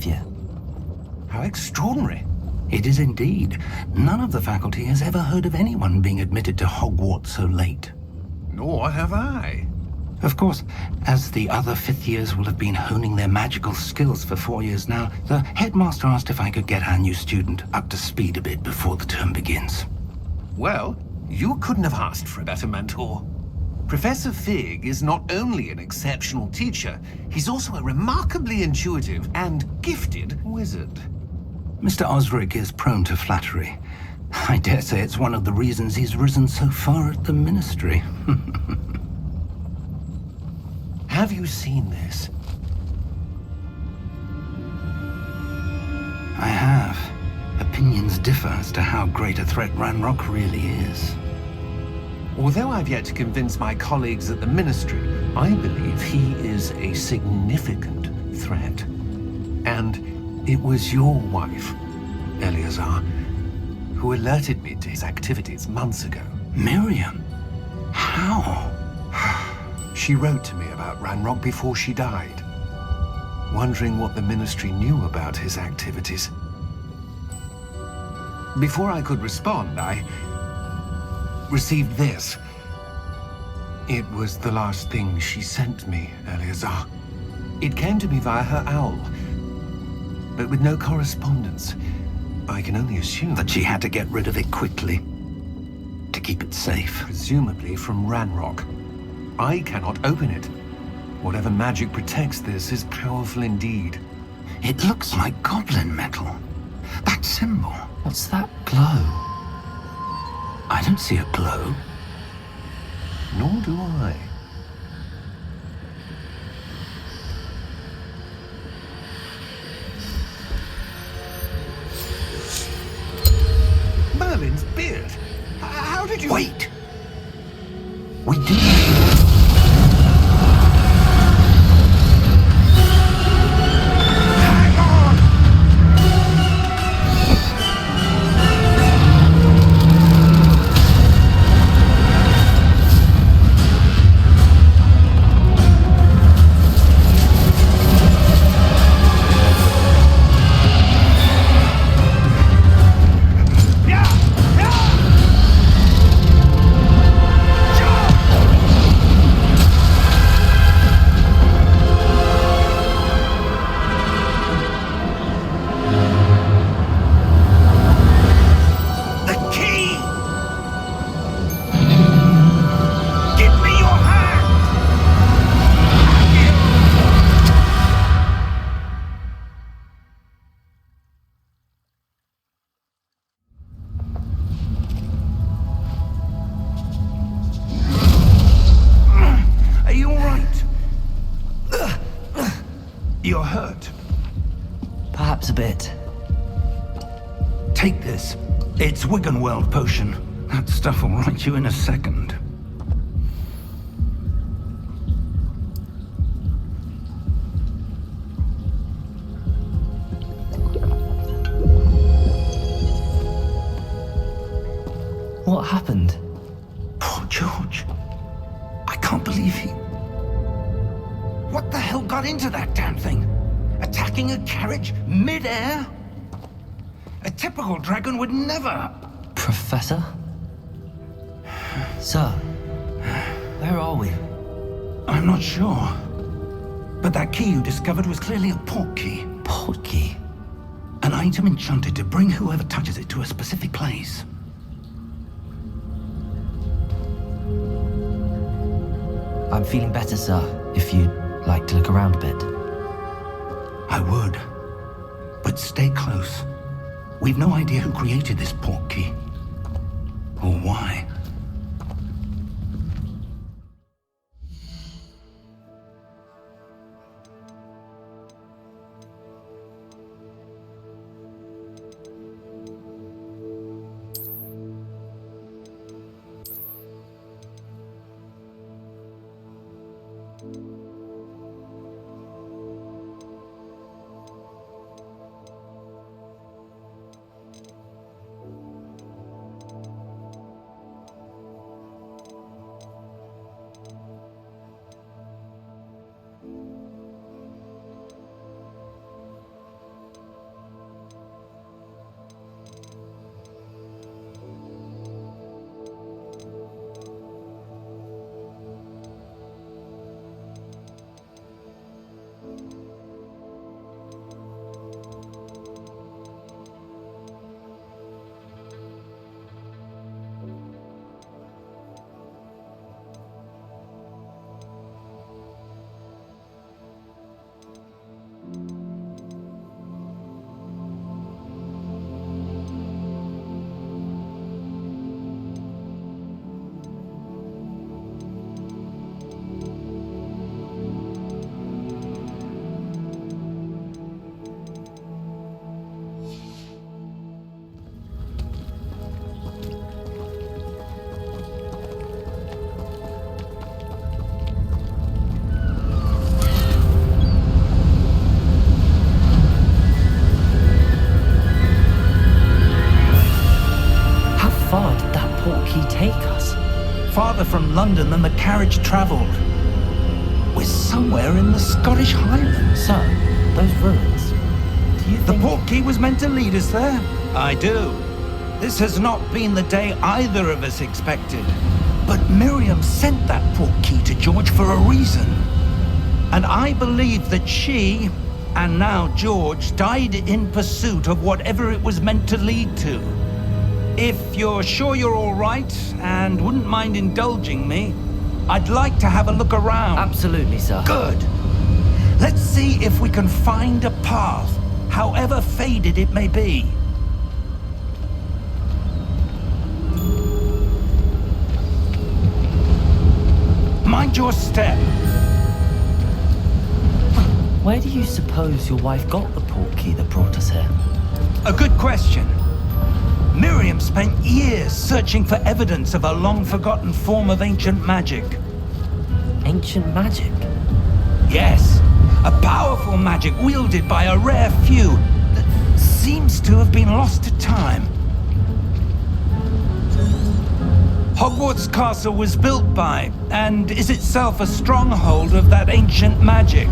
Yeah. How extraordinary. It is indeed. None of the faculty has ever heard of anyone being admitted to Hogwarts so late. Nor have I. Of course, as the other fifth years will have been honing their magical skills for 4 years now, the headmaster asked if I could get our new student up to speed a bit before the term begins. Well, you couldn't have asked for a better mentor. Professor Fig is not only an exceptional teacher, he's also a remarkably intuitive and gifted wizard. Mr. Osric is prone to flattery. I dare say it's one of the reasons he's risen so far at the Ministry. Have you seen this? I have. Opinions differ as to how great a threat Ranrock really is. Although I've yet to convince my colleagues at the Ministry, I believe he is a significant threat. And it was your wife, Eleazar, who alerted me to his activities months ago. Miriam? How? She wrote to me about Ranrock before she died, wondering what the Ministry knew about his activities. Before I could respond, I received this. It was the last thing she sent me, Eleazar. It came to me via her owl, but with no correspondence. I can only assume That she had to get rid of it quickly, to keep it safe. presumably from Ranrock. I cannot open it. Whatever magic protects this is powerful indeed. It looks like goblin metal. That symbol. What's that glow? I don't see a glow. Nor do I. Merlin's beard. How did you... Wait! We do. Hang on! You're hurt. Perhaps a bit. Take this. It's Wiggenweld potion. That stuff will right you in a second. What happened? Poor George. I can't believe he... What the hell got into that damn thing? Attacking a carriage mid-air? A typical dragon would never... Professor? Sir, where are we? I'm not sure. But that key you discovered was clearly a port key. Port key? An item enchanted to bring whoever touches it to a specific place. I'm feeling better, sir, if you'd like to look around a bit. I would. But stay close. We've no idea who created this port key. Or why. take us? Farther from London than the carriage travelled. We're somewhere in the Scottish Highlands. Sir, those ruins. Do you The think... portkey was meant to lead us there? I do. This has not been the day either of us expected. But Miriam sent that portkey to George for a reason. And I believe that she, and now George, died in pursuit of whatever it was meant to lead to. If you're sure you're all right, and wouldn't mind indulging me, I'd like to have a look around. Absolutely, sir. Good. Let's see if we can find a path, however faded it may be. Mind your step. Where do you suppose your wife got the portkey that brought us here? A good question. Miriam spent years searching for evidence of a long-forgotten form of ancient magic. Ancient magic? Yes, a powerful magic wielded by a rare few that seems to have been lost to time. Hogwarts Castle was built by, and is itself a stronghold of that ancient magic.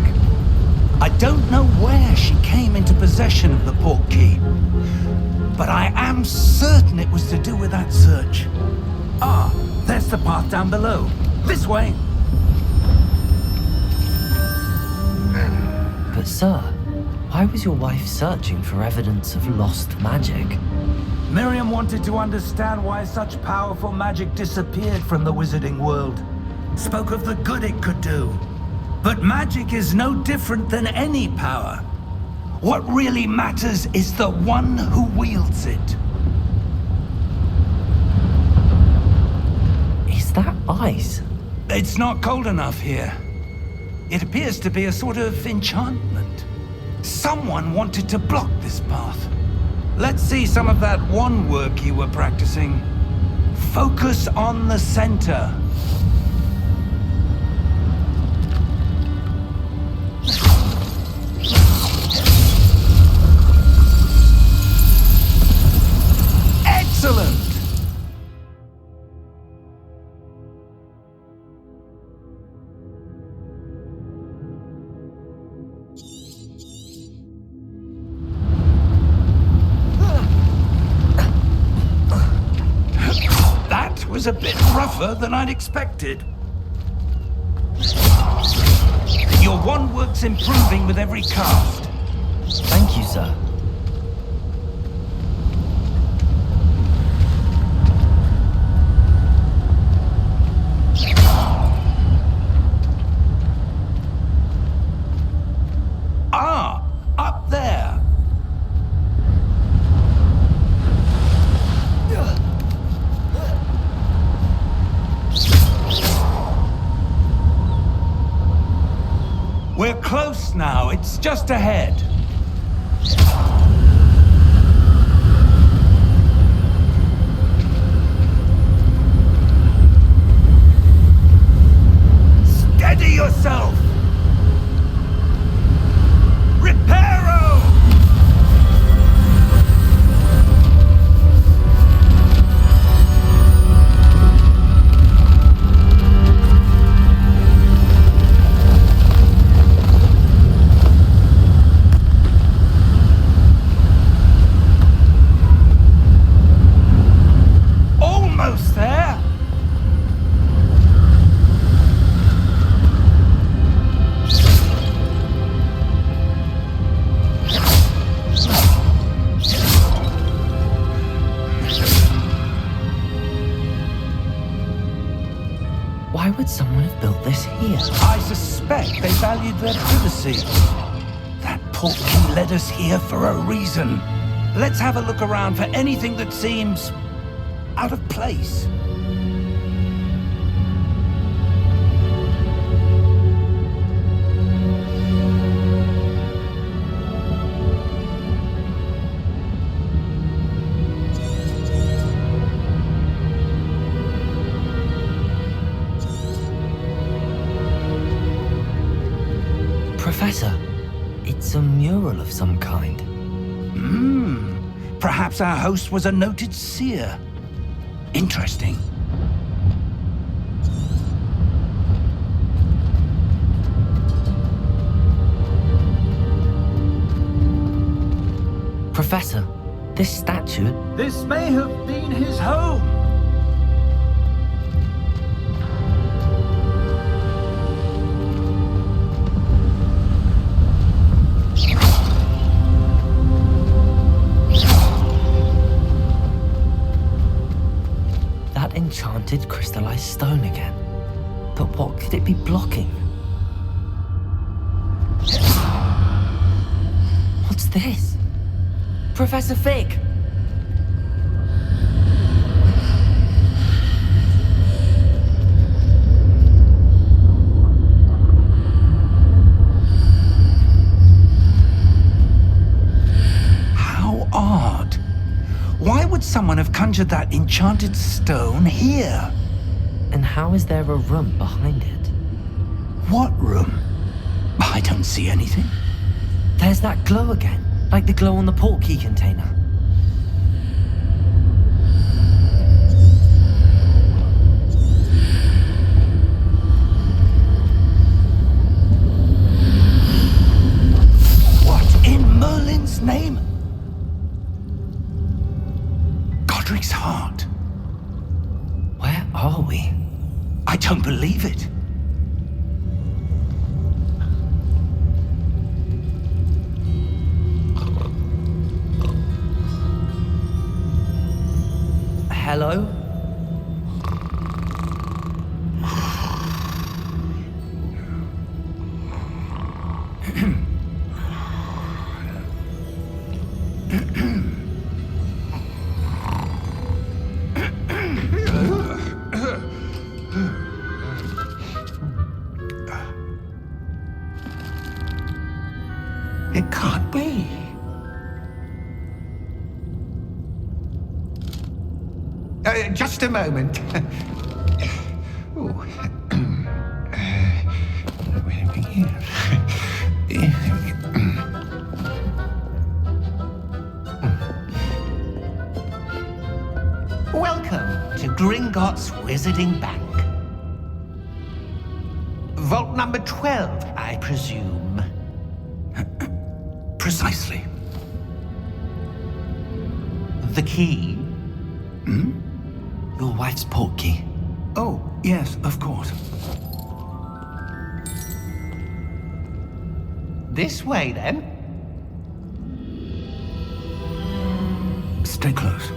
I don't know where she came into possession of the portkey, but I am certain it was to do with that search. Ah, there's the path down below. This way. But sir, why was your wife searching for evidence of lost magic? Miriam wanted to understand why such powerful magic disappeared from the wizarding world. Spoke of the good it could do. But magic is no different than any power. What really matters is the one who wields it. Is that ice? It's not cold enough here. It appears to be a sort of enchantment. Someone wanted to block this path. Let's see some of that wand work you were practicing. Focus on the center. Excellent! That was a bit rougher than I'd expected. Your wand work's improving with every cast. Thank you, sir. Ah, up there. We're close now. It's just ahead. Steady yourself. Reparo! Almost there. Why would someone have built this here? I suspect they valued their privacy. That portkey led us here for a reason. Let's have a look around for anything that seems out of place. Professor, it's a mural of some kind. Perhaps our host was a noted seer. Interesting. Professor, this statue... This may have been his home. That enchanted crystallized stone again. But what could it be blocking? What's this? Professor Fig! How odd. Why would someone have conjured that enchanted stone here? And how is there a room behind it? What room? I don't see anything. There's that glow again, like the glow on the portkey container. What in Merlin's name? Godric's heart. Where are we? I don't believe it. Hello? It can't be. Just a moment. Ooh. Where are we here? Welcome to Gringotts Wizarding Bank. Vault number 12, I presume. Precisely. The key? Your wife's portkey. Oh, yes, of course. This way, then. Stay close.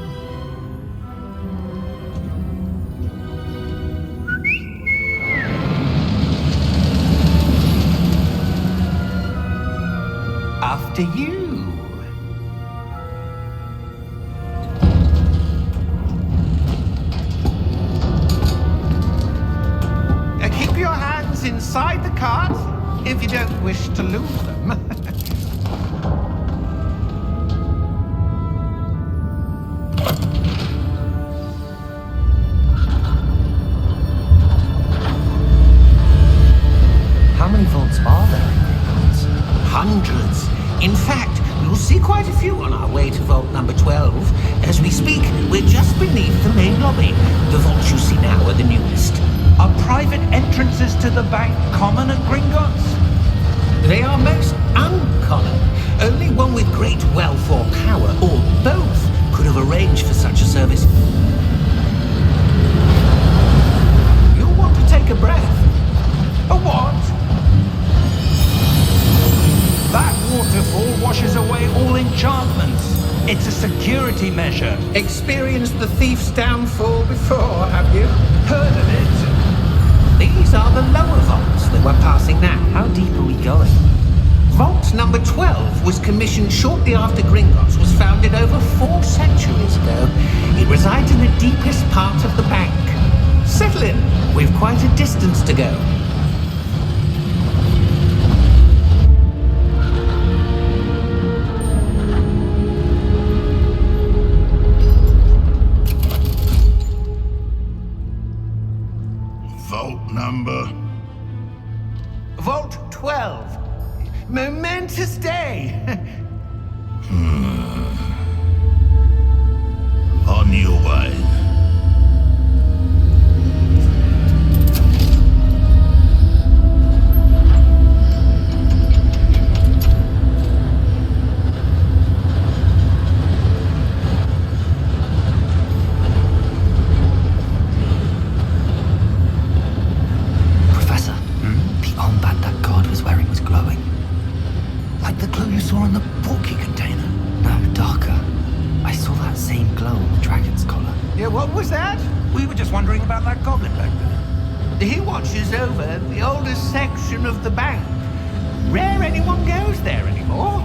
After you. Keep your hands inside the cart if you don't wish to lose them. How many vaults are there in Gringotts? Hundreds. In fact, you'll see quite a few on our way to vault number 12. As we speak, we're just beneath the main lobby. The vaults you see now are the newest. Are private entrances to the bank common at Gringotts? They are most uncommon. Only one with great wealth or power, or both, could have arranged for such a service. You'll want to take a breath. A what? That waterfall washes away all enchantments. It's a security measure. Experienced the thief's downfall before, have you? Heard of it? These are the lower vaults that we're passing now. How deep are we going? Vault number 12 was commissioned shortly after Gringotts was founded over 4 centuries ago. It resides in the deepest part of the bank. Settle in. We've quite a distance to go. Vault number? Vault 12. Momentous day. On your way. wondering about that goblin back there. He watches over the oldest section of the bank. Rare anyone goes there anymore.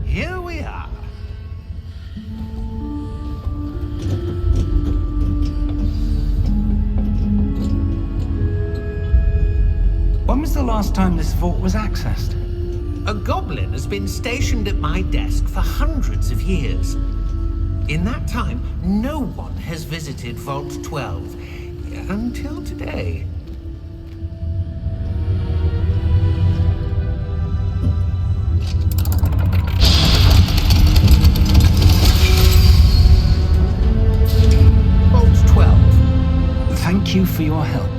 Here we are. When was the last time this vault was accessed? A goblin has been stationed at my desk for hundreds of years. In that time, no one has visited Vault 12 until today. Vault 12. Thank you for your help.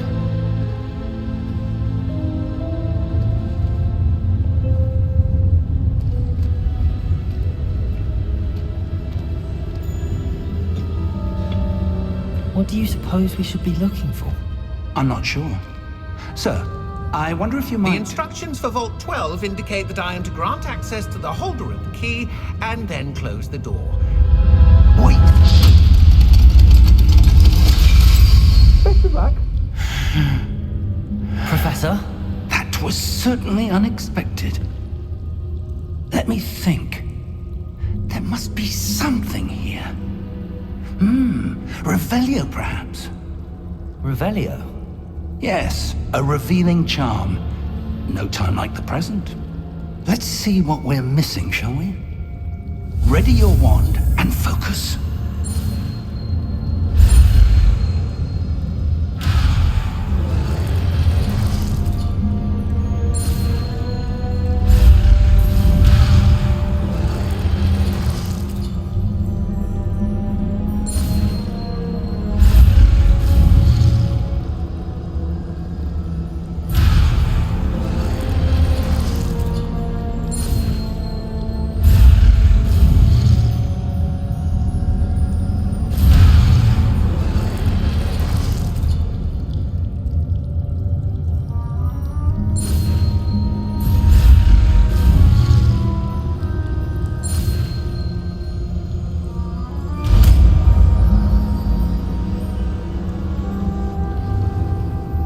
What do you suppose we should be looking for? I'm not sure. Sir, I wonder if you The might... instructions for Vault 12 indicate that I am to grant access to the holder of the key and then close the door. Wait! Best of luck. Professor? That was certainly unexpected. Let me think. There must be something here. Revelio, perhaps? Revelio? Yes, a revealing charm. No time like the present. Let's see what we're missing, shall we? Ready your wand and focus.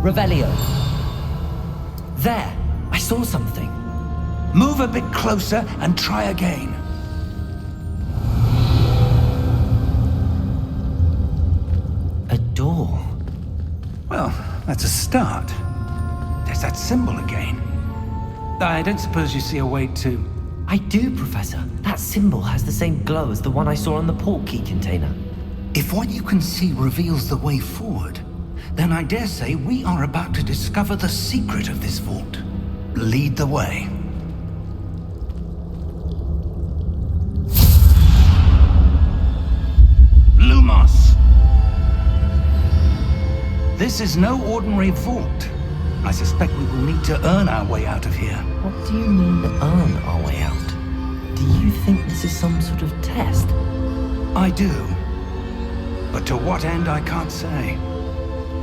Revelio. There! I saw something. Move a bit closer and try again. A door. Well, that's a start. There's that symbol again. I don't suppose you see a way to... I do, Professor. That symbol has the same glow as the one I saw on the port key container. If what you can see reveals the way forward, then I dare say we are about to discover the secret of this vault. Lead the way. Lumos! This is no ordinary vault. I suspect we will need to earn our way out of here. What do you mean, earn our way out? Do you think this is some sort of test? I do. But to what end, I can't say.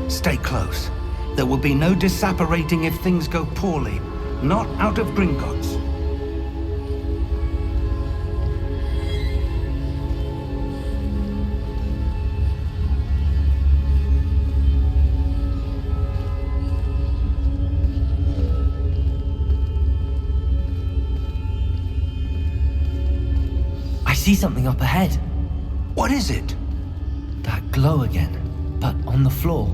Stay close. There will be no disapparating if things go poorly. Not out of Gringotts. I see something up ahead. What is it? That glow again, but on the floor.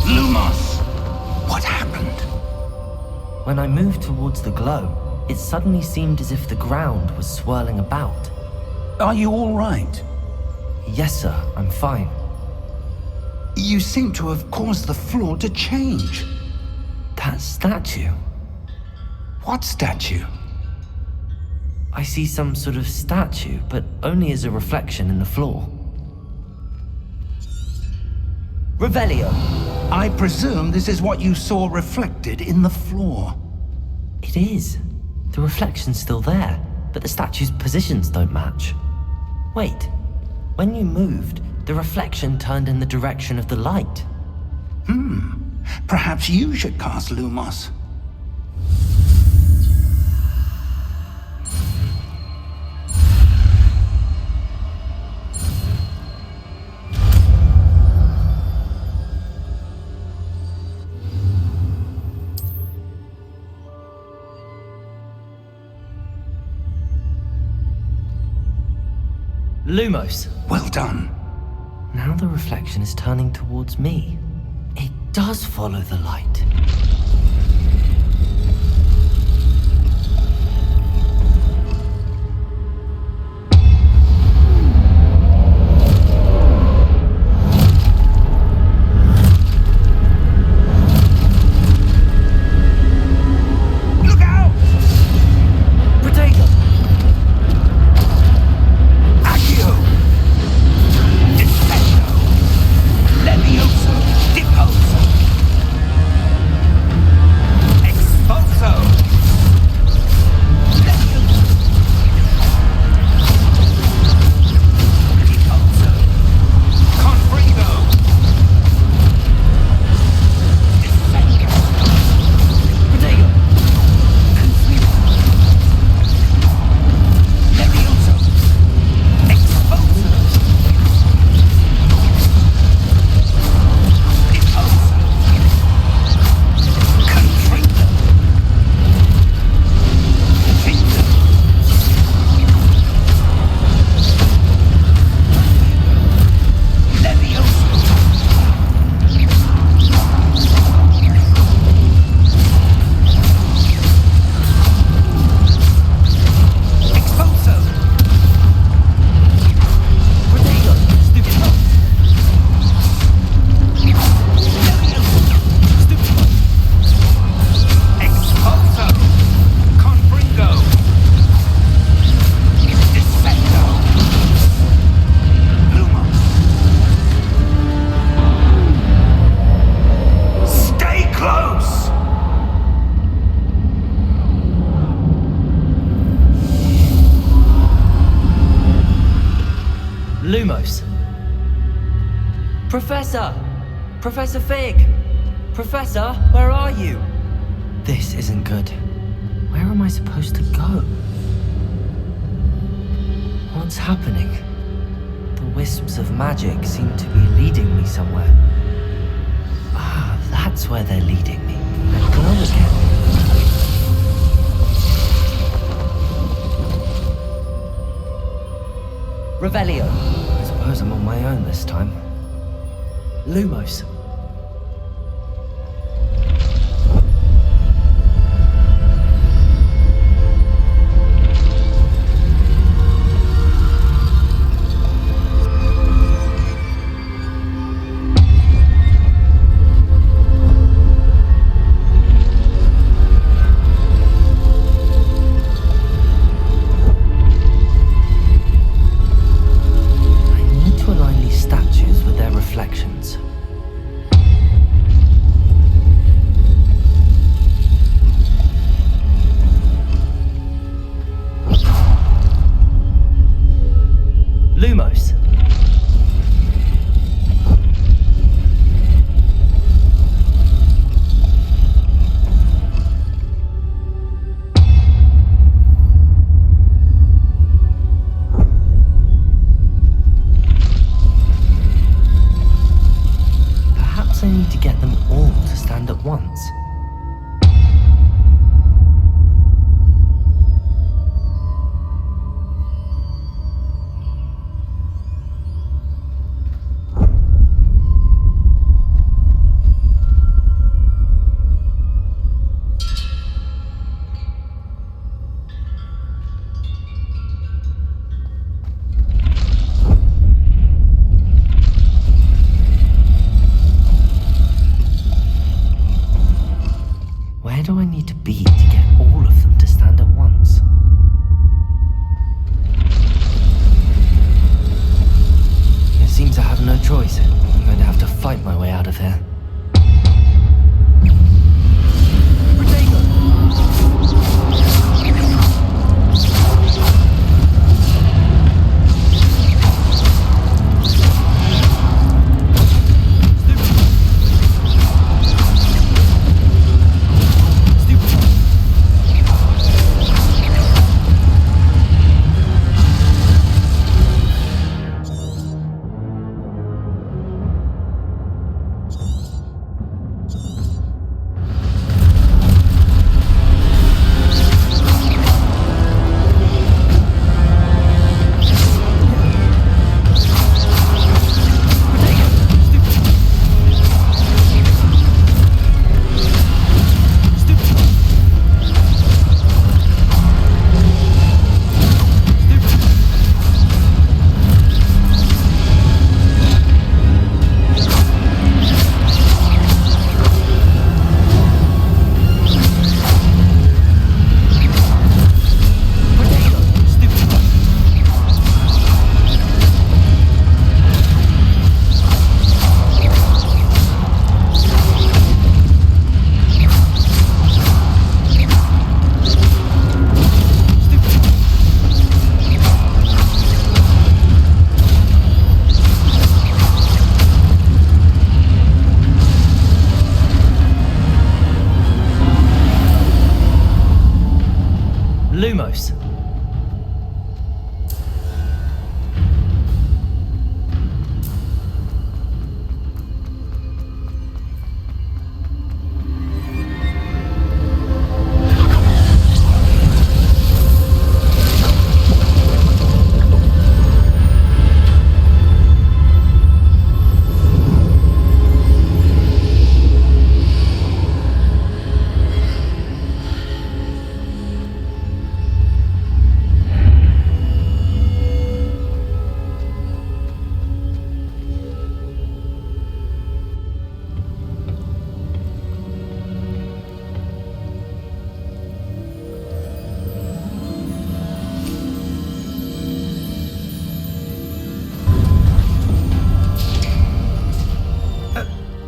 Lumos! What happened? When I moved towards the glow, it suddenly seemed as if the ground was swirling about. Are you all right? Yes, sir, I'm fine. You seem to have caused the floor to change. That statue. What statue? I see some sort of statue, but only as a reflection in the floor. Revelio! I presume this is what you saw reflected in the floor. It is. The reflection's still there, but the statue's positions don't match. Wait, when you moved, the reflection turned in the direction of the light. Perhaps you should cast Lumos. Lumos! Well done. Now the reflection is turning towards me. It does follow the light. Look out! Protego! Accio! Incendio! Levioso! Deposo! Expulso! Levioso! Deposo! Confrigo! Incendio! Protego! Levioso! Expulso! Deposo! Confrigo! Finto! Levioso! Expulso! Protego! Stupid hell! Stupid hell! Expulso! Confringo! Dissecto! Lumos! Stay close! Lumos! Professor! Professor Fig! Professor, where are you? This isn't good. Where am I supposed to go? What's happening? The wisps of magic seem to be leading me somewhere. Ah, that's where they're leading me. That glow again. Revelio. I suppose I'm on my own this time. Lumos. I need to align these statues with their reflections. Lumos. Perhaps I need to get them all to stand at once. Where do I need to be to get all of them to stand at once? It seems I have no choice. I'm going to have to fight my way out of here. Protego! Lumos.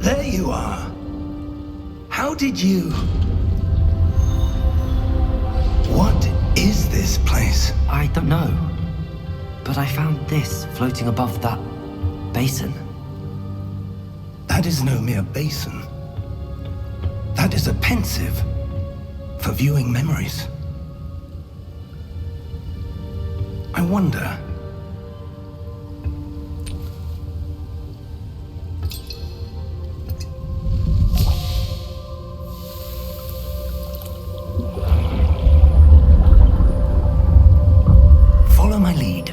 There you are. How did you... What is this place? I don't know. But I found this floating above that basin. That is no mere basin. That is a pensive for viewing memories. I wonder... Follow my lead.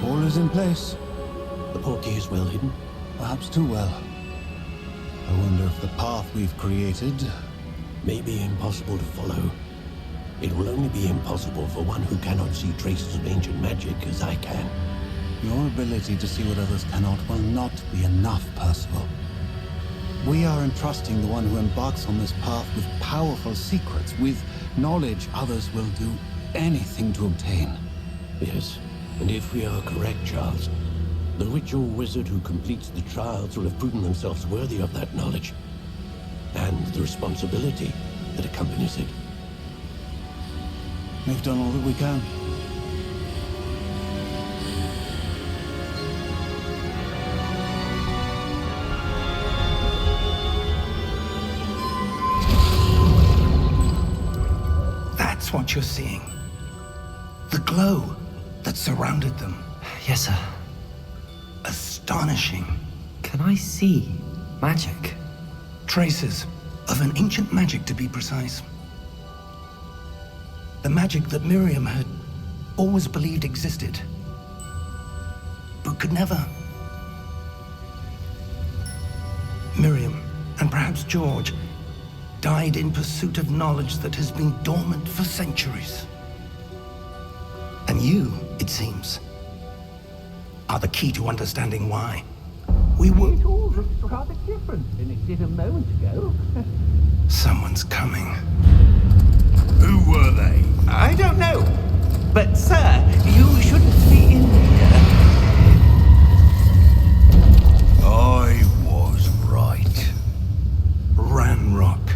All is in place. The portkey is well hidden. Perhaps too well. I wonder if the path we've created... May be impossible to follow. It will only be impossible for one who cannot see traces of ancient magic as I can. Your ability to see what others cannot will not be enough, Percival. We are entrusting the one who embarks on this path with powerful secrets, with knowledge others will do anything to obtain. Yes, and if we are correct, Charles, the ritual wizard who completes the trials will have proven themselves worthy of that knowledge. And the responsibility that accompanies it. We've done all that we can. That's what you're seeing. The glow that surrounded them. Yes, sir. Astonishing. Can I see magic? Traces of an ancient magic, to be precise. The magic that Miriam had always believed existed, but could never. Miriam, and perhaps George, died in pursuit of knowledge that has been dormant for centuries. And you, it seems, are the key to understanding why. We were... It all looks rather different than it did a moment ago. Someone's coming. Who were they? I don't know. But, sir, you shouldn't be in here. I was right. Ranrock.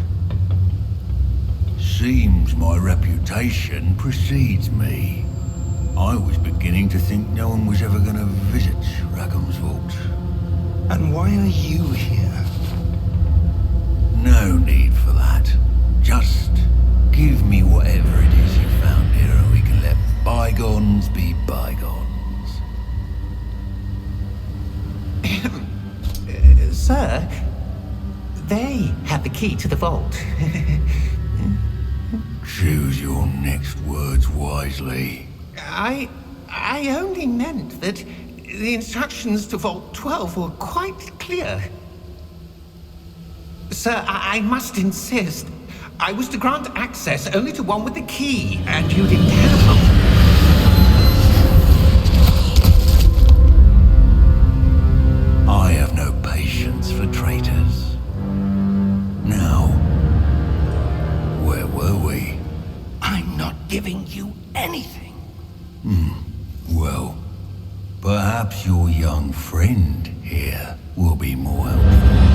Seems my reputation precedes me. I was beginning to think no one was ever going to visit Rackham's vault. And why are you here? No need for that. Just give me whatever it is you found here and we can let bygones be bygones. Sir, they have the key to the vault. Choose your next words wisely. I only meant that the instructions to Vault 12 were quite clear. Sir, I must insist. I was to grant access only to one with the key, and you didn't have one. I have no patience for traitors. Now, where were we? I'm not giving you anything. Well, Perhaps your young friend here will be more helpful.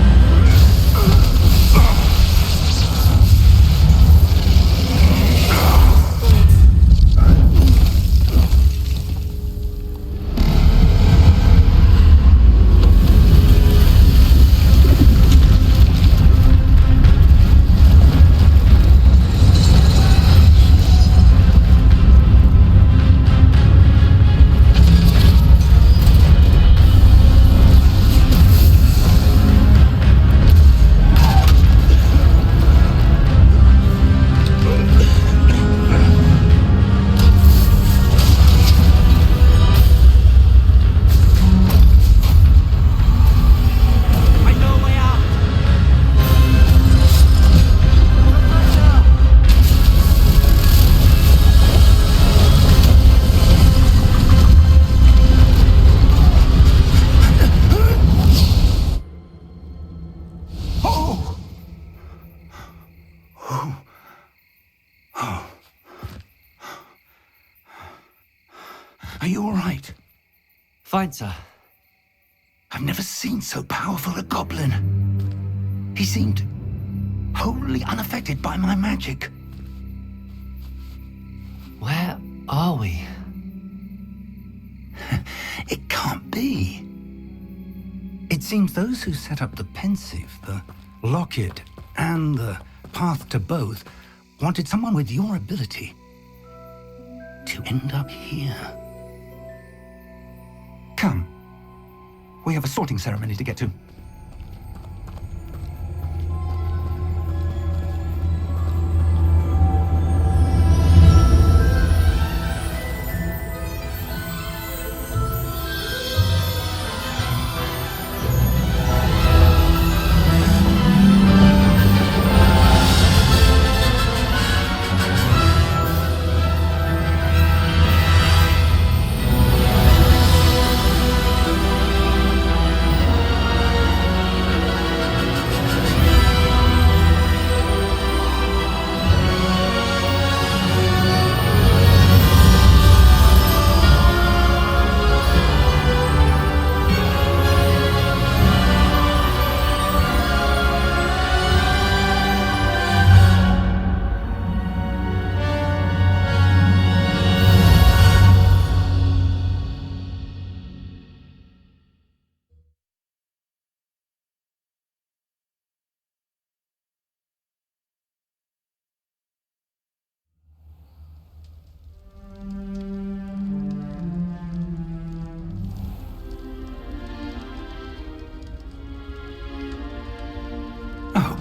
Are you all right? Fine, sir. I've never seen so powerful a goblin. He seemed wholly unaffected by my magic. Where are we? It can't be. It seems those who set up the pensive, the locket, and the path to both wanted someone with your ability to end up here. Come. We have a sorting ceremony to get to.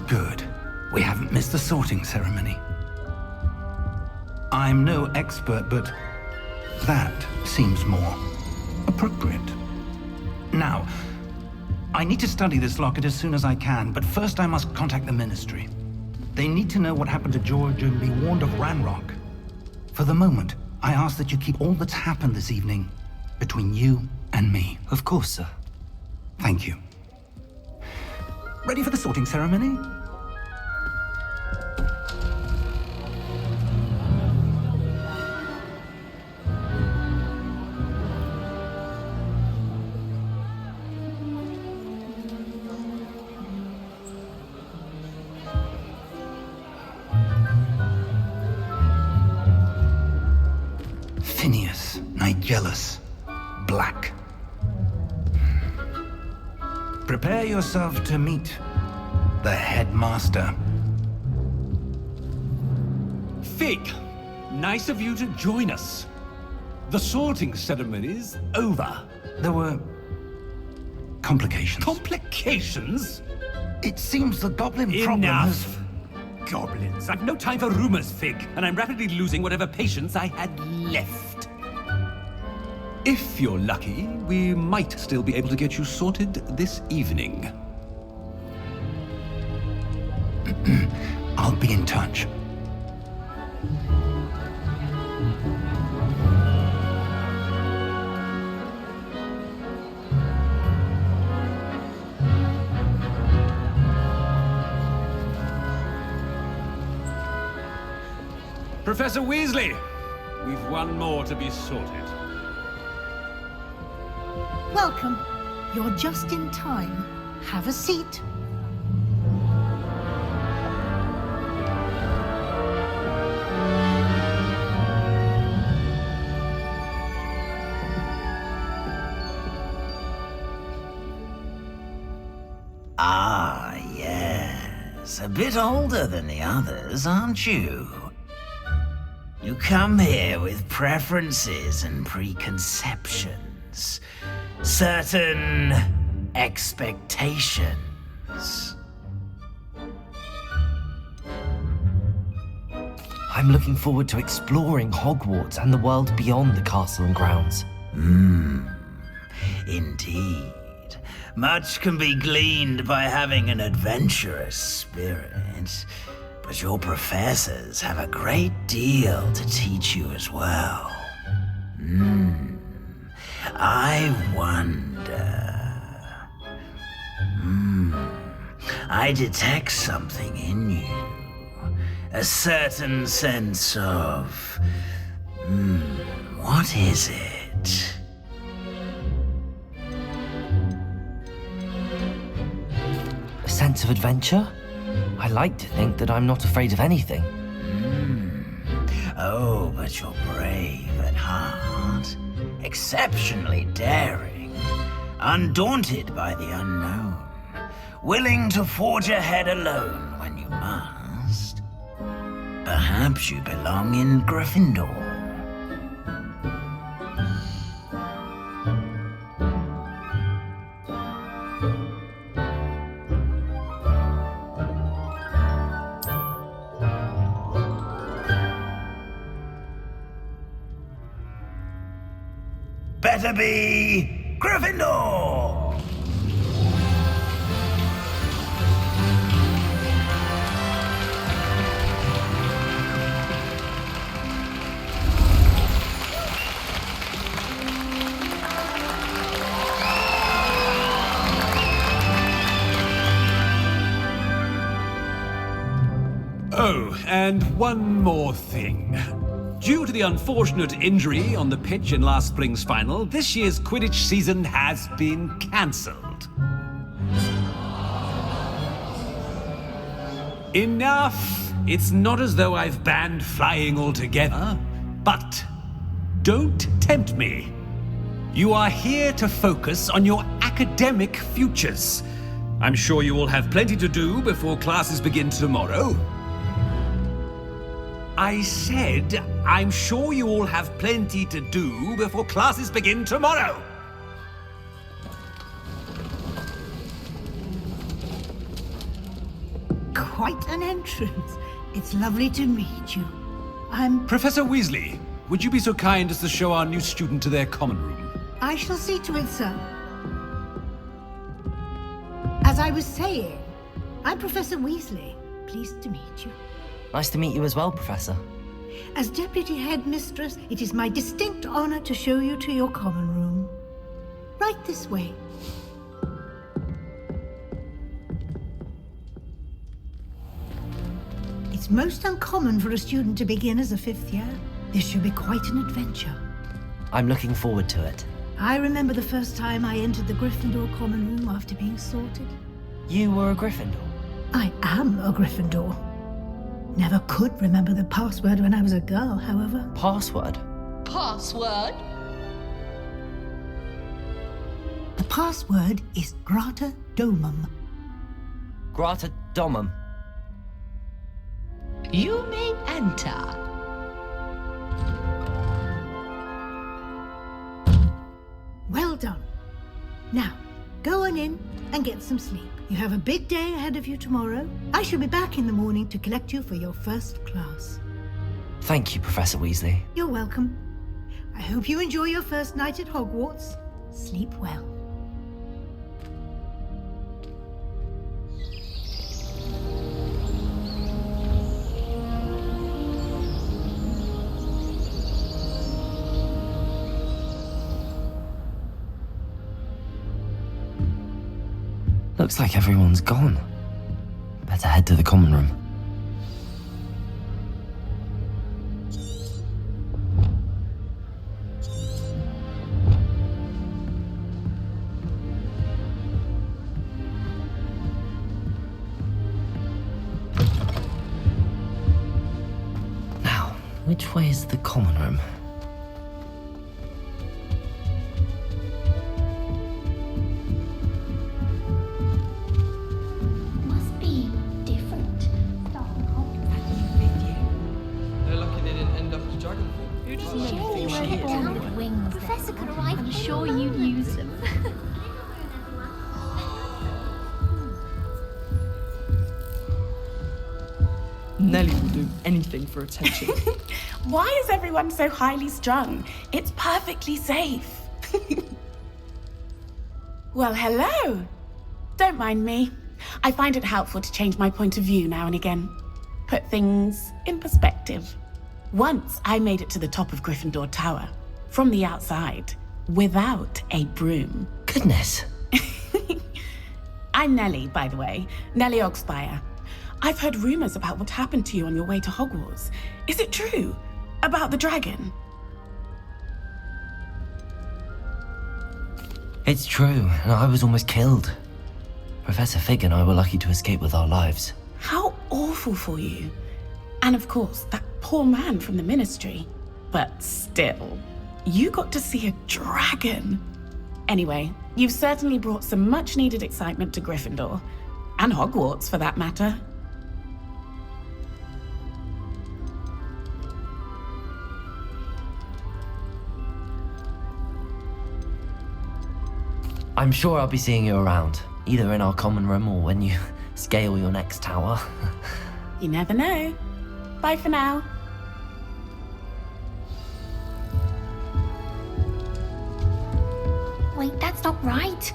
Good. We haven't missed the sorting ceremony. I'm no expert, but that seems more appropriate. Now, I need to study this locket as soon as I can, but first I must contact the Ministry. They need to know what happened to George and be warned of Ranrock. For the moment, I ask that you keep all that's happened this evening between you and me. Of course, sir. Thank you. Ready for the sorting ceremony? Phineas, Nigellus, Black. Prepare yourself to meet the headmaster. Fig, nice of you to join us. The sorting ceremony's over. There were complications. Complications? It seems the goblin problem has... Enough! Goblins. I've no time for rumors, Fig, and I'm rapidly losing whatever patience I had left. If you're lucky, we might still be able to get you sorted this evening. I'll be in touch. Professor Weasley, we've one more to be sorted. Welcome. You're just in time. Have a seat. Ah, yes. A bit older than the others, aren't you? You come here with preferences and preconceptions. Certain expectations. I'm looking forward to exploring Hogwarts and the world beyond the castle and grounds. Indeed. Much can be gleaned by having an adventurous spirit, but your professors have a great deal to teach you as well. I wonder... I detect something in you. A certain sense of... what is it? A sense of adventure? I like to think that I'm not afraid of anything. Oh, but you're brave at heart. Exceptionally daring. Undaunted by the unknown. Willing to forge ahead alone when you must. Perhaps you belong in Gryffindor. Better be Gryffindor! Oh, and one more thing. Due to the unfortunate injury on the pitch in last spring's final, this year's Quidditch season has been cancelled. Enough! It's not as though I've banned flying altogether, but don't tempt me. You are here to focus on your academic futures. I'm sure you all have plenty to do before classes begin tomorrow. I said, I'm sure you all have plenty to do before classes begin tomorrow. Quite an entrance. It's lovely to meet you. I'm... Professor Weasley, would you be so kind as to show our new student to their common room? I shall see to it, sir. As I was saying, I'm Professor Weasley. Pleased to meet you. Nice to meet you as well, Professor. As Deputy Headmistress, it is my distinct honor to show you to your common room. Right this way. It's most uncommon for a student to begin as a fifth year. This should be quite an adventure. I'm looking forward to it. I remember the first time I entered the Gryffindor common room after being sorted. You were a Gryffindor? I am a Gryffindor. Never could remember the password when I was a girl, however. Password? Password? The password is Grata Domum. Grata Domum. You may enter. Well done. Now, go on in and get some sleep. You have a big day ahead of you tomorrow. I shall be back in the morning to collect you for your first class. Thank you, Professor Weasley. You're welcome. I hope you enjoy your first night at Hogwarts. Sleep well. Looks like everyone's gone. Better head to the common room. Which way is the common room? Must be different. They're lucky they didn't end up as dragon. Who doesn't get down with wings? Professor could arrive. I'm sure you'd use them. Nellie will do anything for attention. Why is everyone so highly strung? It's perfectly safe. Well, hello. Don't mind me. I find it helpful to change my point of view now and again. Put things in perspective. Once I made it to the top of Gryffindor Tower, from the outside, without a broom. Goodness. I'm Nellie, by the way. Nellie Oxfire. I've heard rumors about what happened to you on your way to Hogwarts. Is it true? About the dragon? It's true, and I was almost killed. Professor Fig and I were lucky to escape with our lives. How awful for you. And of course, that poor man from the Ministry. But still, you got to see a dragon. Anyway, you've certainly brought some much-needed excitement to Gryffindor. And Hogwarts, for that matter. I'm sure I'll be seeing you around, either in our common room or when you scale your next tower. You never know. Bye for now. Wait, that's not right.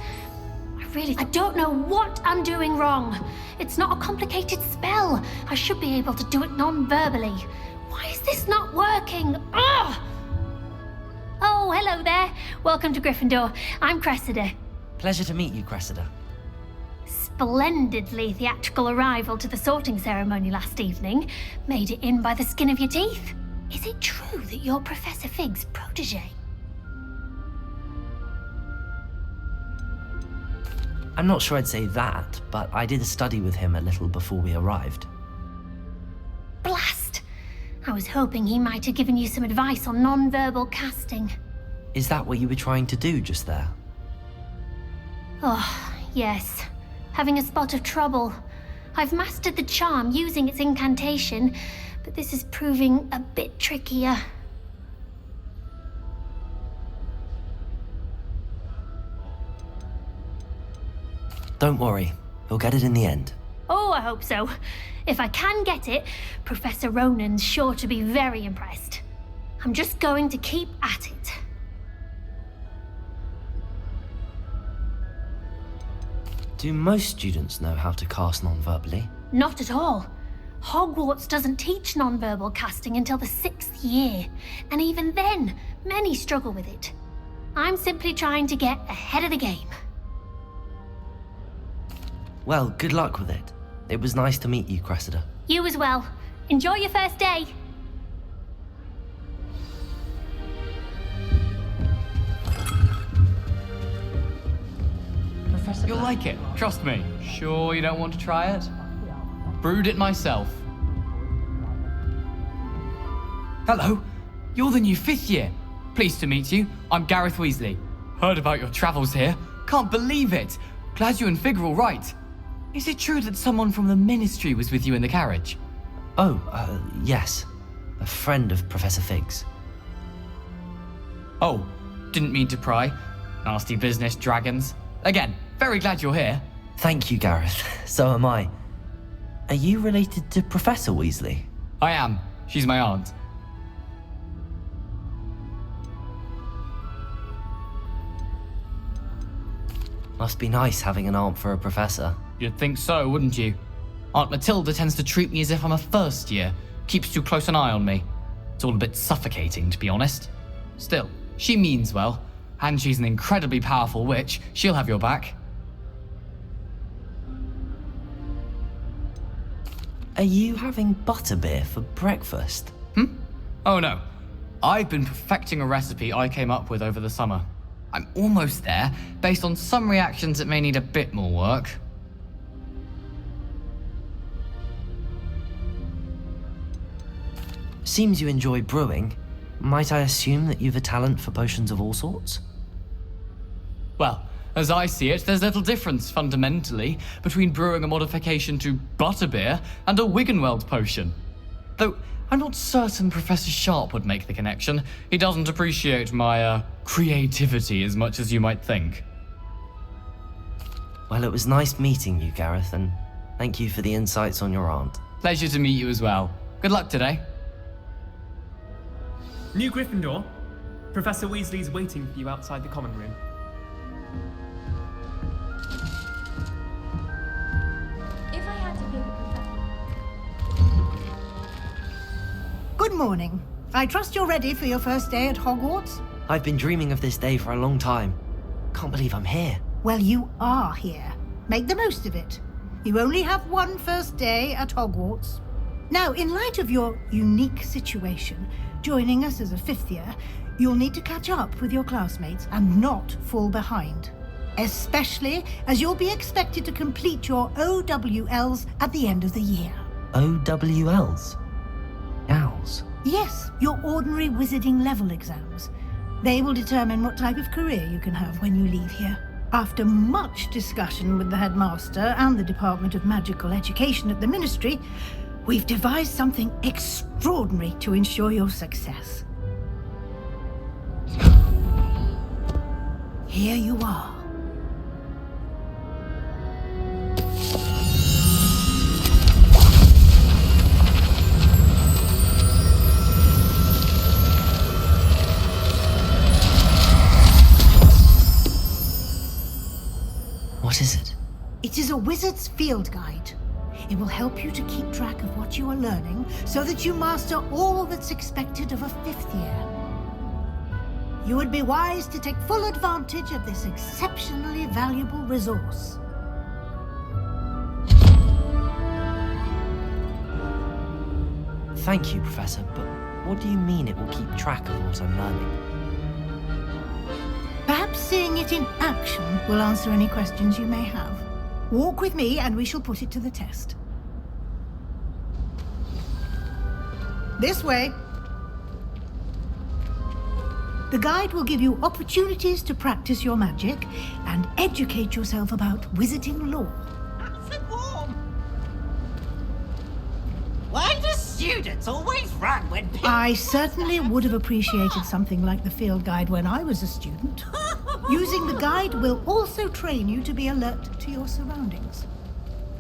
I don't know what I'm doing wrong. It's not a complicated spell. I should be able to do it non-verbally. Why is this not working? Ugh! Oh, hello there. Welcome to Gryffindor. I'm Cressida. Pleasure to meet you, Cressida. Splendidly theatrical arrival to the sorting ceremony last evening. Made it in by the skin of your teeth. Is it true that you're Professor Fig's protege? I'm not sure I'd say that, but I did study with him a little before we arrived. Blast! I was hoping he might have given you some advice on non-verbal casting. Is that what you were trying to do just there? Oh, yes. Having a spot of trouble. I've mastered the charm using its incantation, but this is proving a bit trickier. Don't worry, we'll get it in the end. Oh, I hope so. If I can get it, Professor Ronan's sure to be very impressed. I'm just going to keep at it. Do most students know how to cast non-verbally? Not at all. Hogwarts doesn't teach non-verbal casting until the 6th year, and even then, many struggle with it. I'm simply trying to get ahead of the game. Well, good luck with it. It was nice to meet you, Cressida. You as well. Enjoy your first day. You'll like it, trust me. Sure you don't want to try it? Brewed it myself. Hello, you're the new 5th year. Pleased to meet you. I'm Gareth Weasley. Heard about your travels here. Can't believe it. Glad you and Fig are all right. Is it true that someone from the Ministry was with you in the carriage? Oh, yes. A friend of Professor Fig's. Oh, didn't mean to pry. Nasty business, dragons. Again, very glad you're here. Thank you, Gareth. So am I. Are you related to Professor Weasley? I am. She's my aunt. Must be nice having an aunt for a professor. You'd think so, wouldn't you? Aunt Matilda tends to treat me as if I'm a first year. Keeps too close an eye on me. It's all a bit suffocating, to be honest. Still, she means well. And she's an incredibly powerful witch. She'll have your back. Are you having butterbeer for breakfast? Oh no. I've been perfecting a recipe I came up with over the summer. I'm almost there, based on some reactions that may need a bit more work. seems you enjoy brewing. Might I assume that you've a talent for potions of all sorts? Well, as I see it, there's little difference, fundamentally, between brewing a modification to butterbeer and a Wiggenweld potion. Though, I'm not certain Professor Sharp would make the connection. He doesn't appreciate my, creativity as much as you might think. Well, it was nice meeting you, Gareth, and thank you for the insights on your aunt. Pleasure to meet you as well. Good luck today. New Gryffindor. Professor Weasley's waiting for you outside the common room. If I had to pick a professor... Good morning. I trust you're ready for your first day at Hogwarts? I've been dreaming of this day for a long time. Can't believe I'm here. Well, you are here. Make the most of it. You only have one first day at Hogwarts. Now, in light of your unique situation, joining us as a fifth year, you'll need to catch up with your classmates and not fall behind. Especially as you'll be expected to complete your OWLs at the end of the year. OWLs? Owls? Yes, your ordinary wizarding level exams. They will determine what type of career you can have when you leave here. After much discussion with the headmaster and the Department of Magical Education at the Ministry, we've devised something extraordinary to ensure your success. Here you are. What is it? It is a wizard's field guide. It will help you to keep track of what you are learning so that you master all that's expected of a fifth year. You would be wise to take full advantage of this exceptionally valuable resource. Thank you, Professor, but what do you mean it will keep track of what I'm learning? Perhaps seeing it in action will answer any questions you may have. Walk with me and we shall put it to the test. This way. The guide will give you opportunities to practice your magic and educate yourself about wizarding lore. Nice and warm. Why do students always run when people... I certainly would have appreciated something like the field guide when I was a student. Using the guide will also train you to be alert to your surroundings.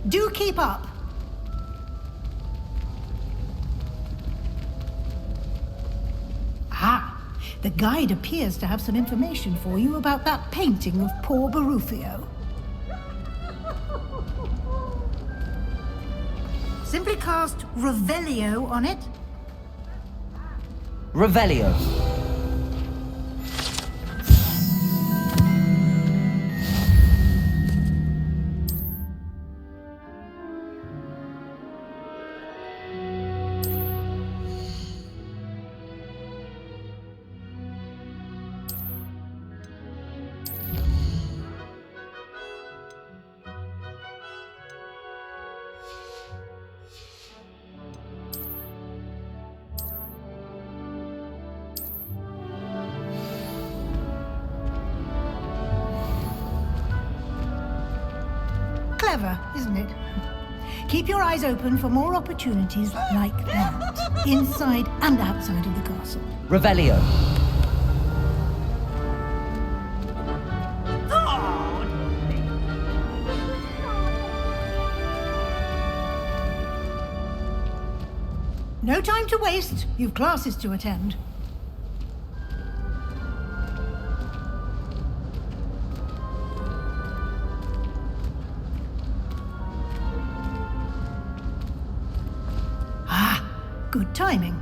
Do keep up. Ah, the guide appears to have some information for you about that painting of poor Barufio. Simply cast Revelio on it. Revelio. Clever, isn't it? Keep your eyes open for more opportunities like that, inside and outside of the castle. Revelio. No time to waste. You've classes to attend. Good timing.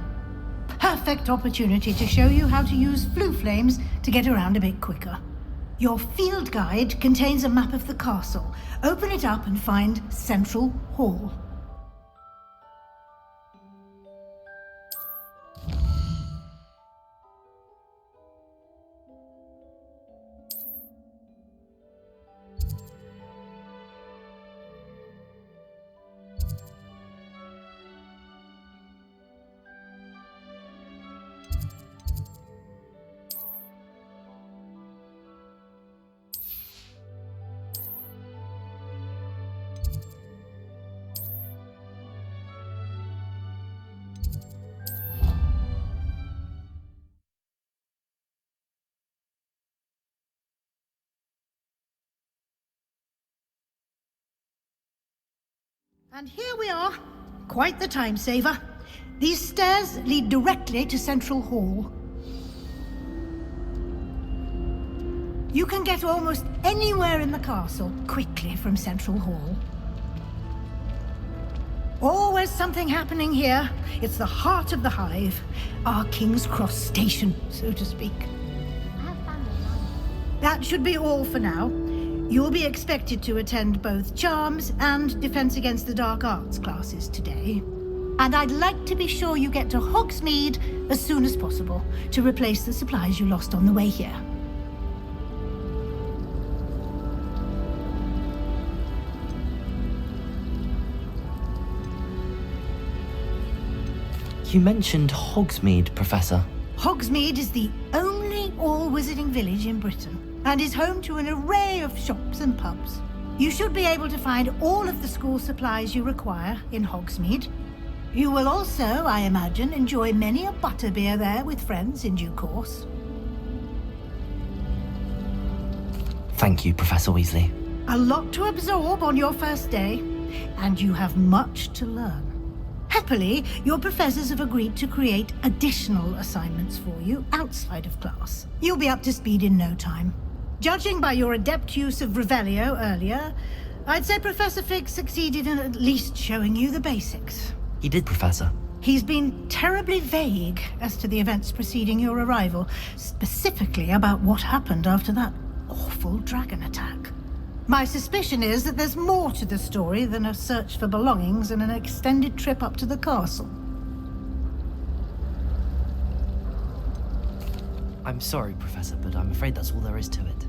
Perfect opportunity to show you how to use flue flames to get around a bit quicker. Your field guide contains a map of the castle. Open it up and find Central Hall. And here we are. Quite the time saver. These stairs lead directly to Central Hall. You can get almost anywhere in the castle quickly from Central Hall. Always something happening here. It's the heart of the Hive. Our King's Cross station, so to speak. That should be all for now. You'll be expected to attend both Charms and Defense Against the Dark Arts classes today. And I'd like to be sure you get to Hogsmeade as soon as possible to replace the supplies you lost on the way here. You mentioned Hogsmeade, Professor. Hogsmeade is the only all-wizarding village in Britain and is home to an array of shops and pubs. You should be able to find all of the school supplies you require in Hogsmeade. You will also, I imagine, enjoy many a butterbeer there with friends in due course. Thank you, Professor Weasley. A lot to absorb on your first day, and you have much to learn. Happily, your professors have agreed to create additional assignments for you outside of class. You'll be up to speed in no time. Judging by your adept use of Revelio earlier, I'd say Professor Fig succeeded in at least showing you the basics. He did, Professor. He's been terribly vague as to the events preceding your arrival, specifically about what happened after that awful dragon attack. My suspicion is that there's more to the story than a search for belongings and an extended trip up to the castle. I'm sorry, Professor, but I'm afraid that's all there is to it.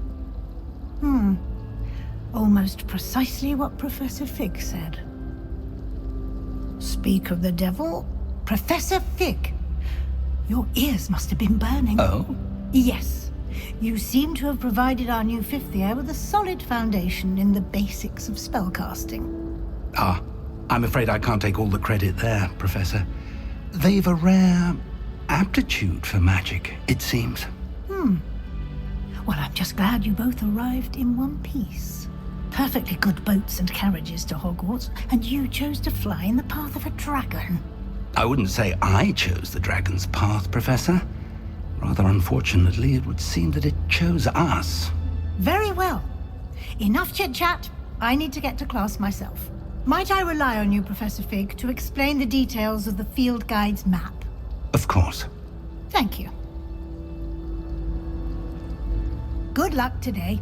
Almost precisely what Professor Fig said. Speak of the devil, Professor Fig. Your ears must have been burning. Oh? Yes. You seem to have provided our new fifth year with a solid foundation in the basics of spellcasting. I'm afraid I can't take all the credit there, Professor. They've a rare aptitude for magic, it seems. Well, I'm just glad you both arrived in one piece. Perfectly good boats and carriages to Hogwarts, and you chose to fly in the path of a dragon. I wouldn't say I chose the dragon's path, Professor. Rather unfortunately, it would seem that it chose us. Very well. Enough chit-chat. I need to get to class myself. Might I rely on you, Professor Fig, to explain the details of the field guide's map? Of course. Thank you. Good luck today.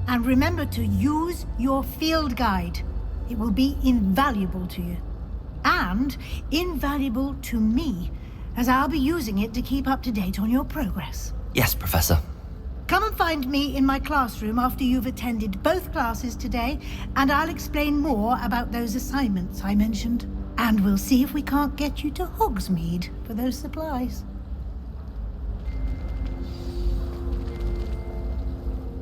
And remember to use your field guide. It will be invaluable to you. And invaluable to me, as I'll be using it to keep up to date on your progress. Yes, Professor. Come and find me in my classroom after you've attended both classes today, and I'll explain more about those assignments I mentioned. And we'll see if we can't get you to Hogsmeade for those supplies.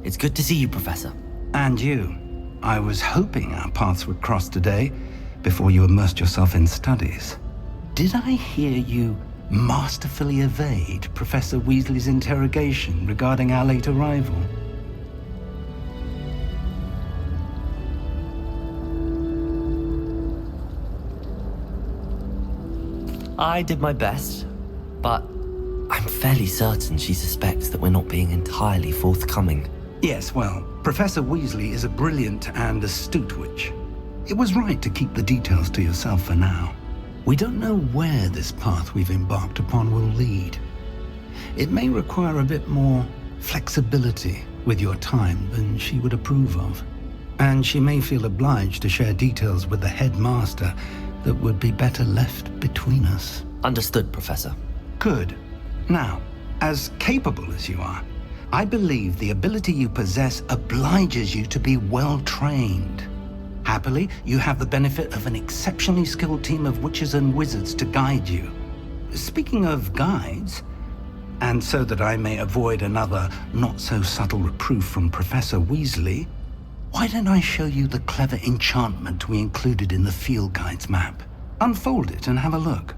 It's good to see you, Professor. And you. I was hoping our paths would cross today, before you immersed yourself in studies. Did I hear you masterfully evade Professor Weasley's interrogation regarding our late arrival? I did my best, but I'm fairly certain she suspects that we're not being entirely forthcoming. Yes, well, Professor Weasley is a brilliant and astute witch. It was right to keep the details to yourself for now. We don't know where this path we've embarked upon will lead. It may require a bit more flexibility with your time than she would approve of. And she may feel obliged to share details with the headmaster that would be better left between us. Understood, Professor. Good. Now, as capable as you are, I believe the ability you possess obliges you to be well trained. Happily, you have the benefit of an exceptionally skilled team of witches and wizards to guide you. Speaking of guides, and so that I may avoid another not-so-subtle reproof from Professor Weasley, why don't I show you the clever enchantment we included in the field guide's map? Unfold it and have a look.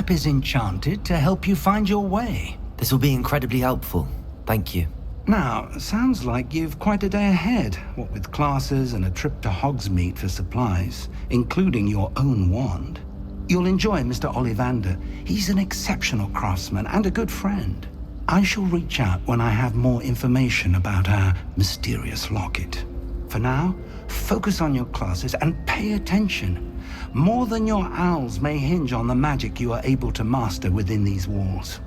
map is enchanted to help you find your way. This will be incredibly helpful. Thank you. Now, sounds like you've quite a day ahead, what with classes and a trip to Hogsmeade for supplies, including your own wand. You'll enjoy Mr. Ollivander. He's an exceptional craftsman and a good friend. I shall reach out when I have more information about our mysterious locket. For now, focus on your classes and pay attention. More than your owls may hinge on the magic you are able to master within these walls.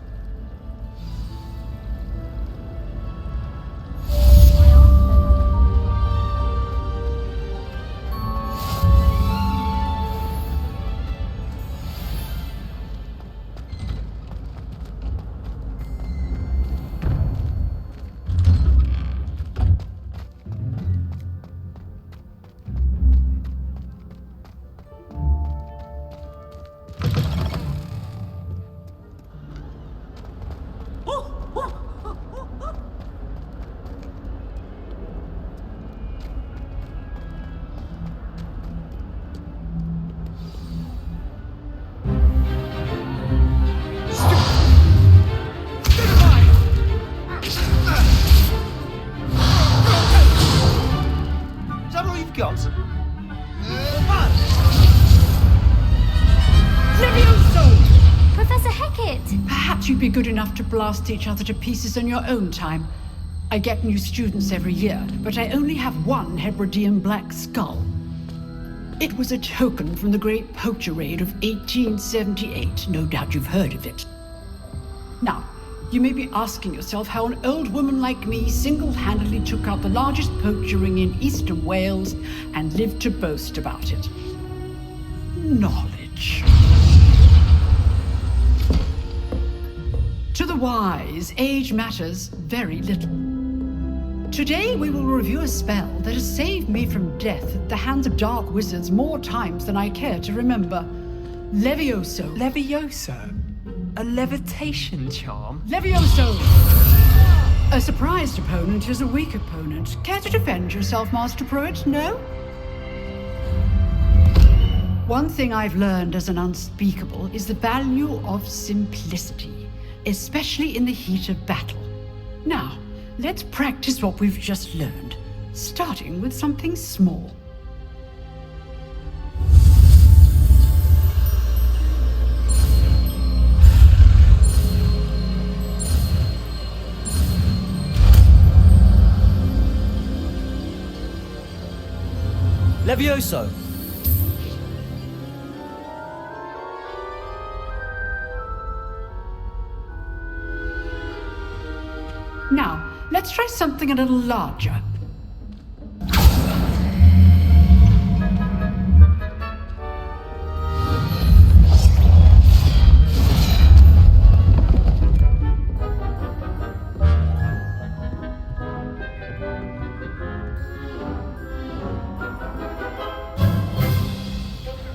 You'd be good enough to blast each other to pieces in your own time. I get new students every year, but I only have one Hebridean black skull. It was a token from the Great Poacher Raid of 1878. No doubt you've heard of it. Now, you may be asking yourself how an old woman like me single-handedly took out the largest poacher ring in eastern Wales and lived to boast about it. Knowledge. To the wise, age matters very little. Today we will review a spell that has saved me from death at the hands of dark wizards more times than I care to remember. Levioso. Levioso? A levitation charm? Levioso! A surprised opponent is a weak opponent. Care to defend yourself, Master Pruitt? No? One thing I've learned as an unspeakable is the value of simplicity, especially in the heat of battle. Now, let's practice what we've just learned, starting with something small. Levioso! Now, let's try something a little larger.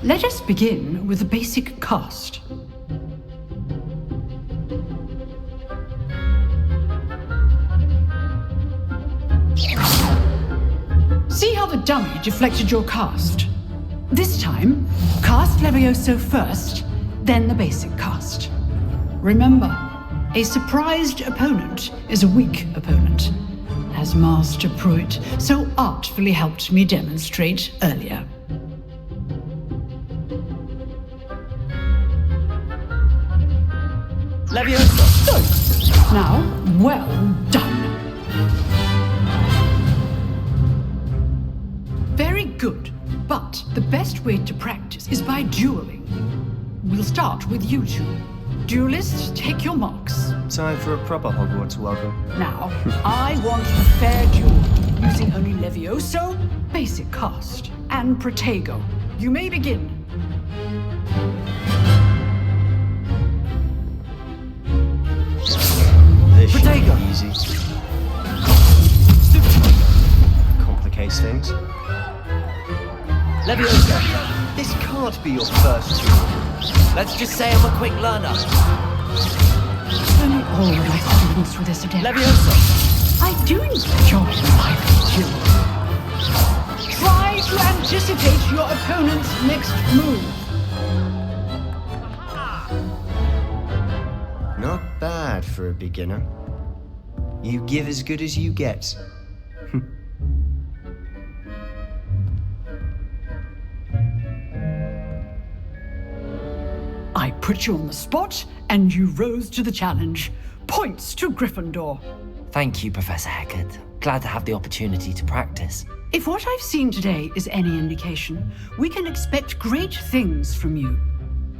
Let us begin with the basic cast. See how the dummy deflected your cast? This time, cast Levioso first, then the basic cast. Remember, a surprised opponent is a weak opponent, as Master Pruitt so artfully helped me demonstrate earlier. Levioso! Good. Now, well done. Very good, but the best way to practice is by dueling. We'll start with you two. Duelists, take your marks. Time for a proper Hogwarts welcome. Now, I want a fair duel, using only Levioso, basic cast, and Protego. You may begin. This should be easy. Complicates things. Levioso! This can't be your first duel. Let's just say I'm a quick learner. Only all of my students with this today. Levioso! I do enjoy life duel. Try to anticipate your opponent's next move. bad for a beginner. You give as good as you get. I put you on the spot, and you rose to the challenge. Points to Gryffindor. Thank you, Professor Hecat. Glad to have the opportunity to practice. If what I've seen today is any indication, we can expect great things from you.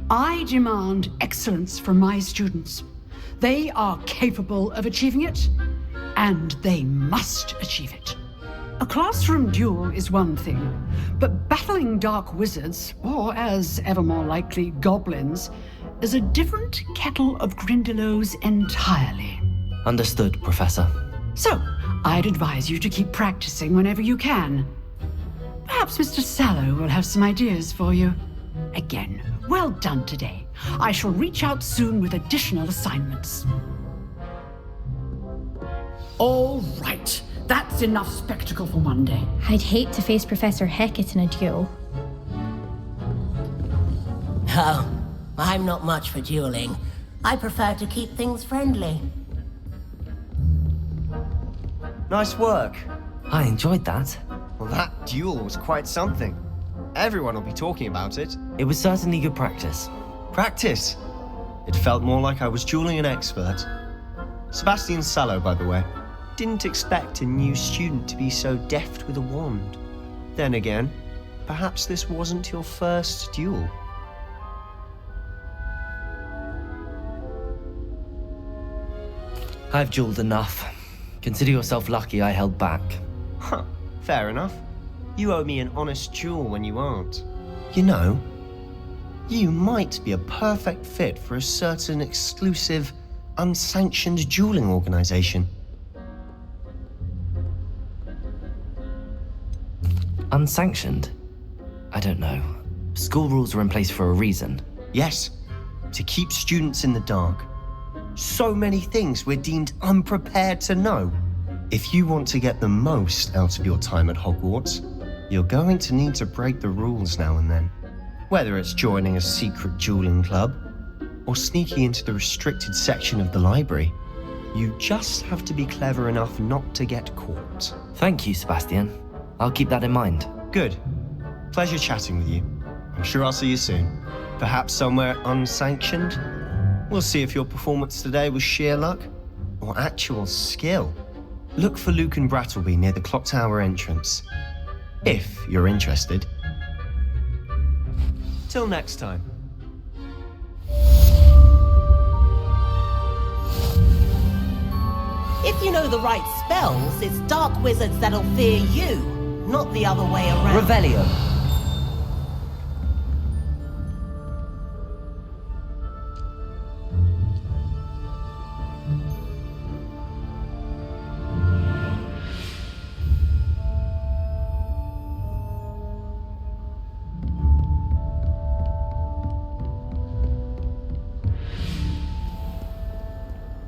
I demand excellence from my students. They are capable of achieving it, and they must achieve it. A classroom duel is one thing, but battling dark wizards, or as ever more likely, goblins, is a different kettle of Grindylows entirely. Understood, Professor. So, I'd advise you to keep practicing whenever you can. Perhaps Mr. Sallow will have some ideas for you. Again, well done today. I shall reach out soon with additional assignments. All right. That's enough spectacle for one day. I'd hate to face Professor Hecat in a duel. Oh, I'm not much for dueling. I prefer to keep things friendly. Nice work. I enjoyed that. Well, that duel was quite something. Everyone will be talking about it. It was certainly good practice. Practice? It felt more like I was dueling an expert. Sebastian Sallow, by the way. Didn't expect a new student to be so deft with a wand. Then again, perhaps this wasn't your first duel. I've dueled enough. Consider yourself lucky I held back. Huh, fair enough. You owe me an honest duel when you aren't. You know, you might be a perfect fit for a certain exclusive, unsanctioned dueling organization. Unsanctioned? I don't know. School rules are in place for a reason. Yes, to keep students in the dark. So many things we're deemed unprepared to know. If you want to get the most out of your time at Hogwarts, you're going to need to break the rules now and then. Whether it's joining a secret dueling club, or sneaking into the restricted section of the library, you just have to be clever enough not to get caught. Thank you, Sebastian. I'll keep that in mind. Good. Pleasure chatting with you. I'm sure I'll see you soon. Perhaps somewhere unsanctioned? We'll see if your performance today was sheer luck or actual skill. Look for Luke and Brattleby near the clock tower entrance, if you're interested. Till next time. If you know the right spells, it's dark wizards that'll fear you, not the other way around. Revelio.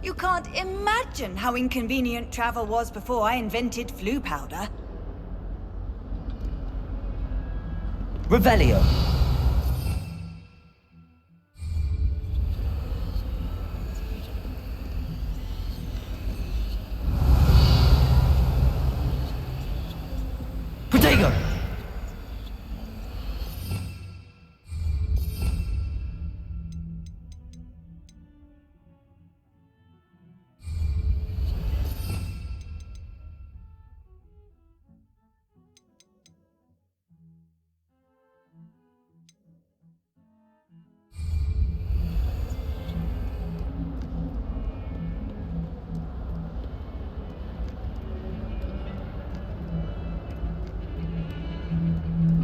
You can't imagine how inconvenient travel was before I invented flu powder. Revelio. Protego.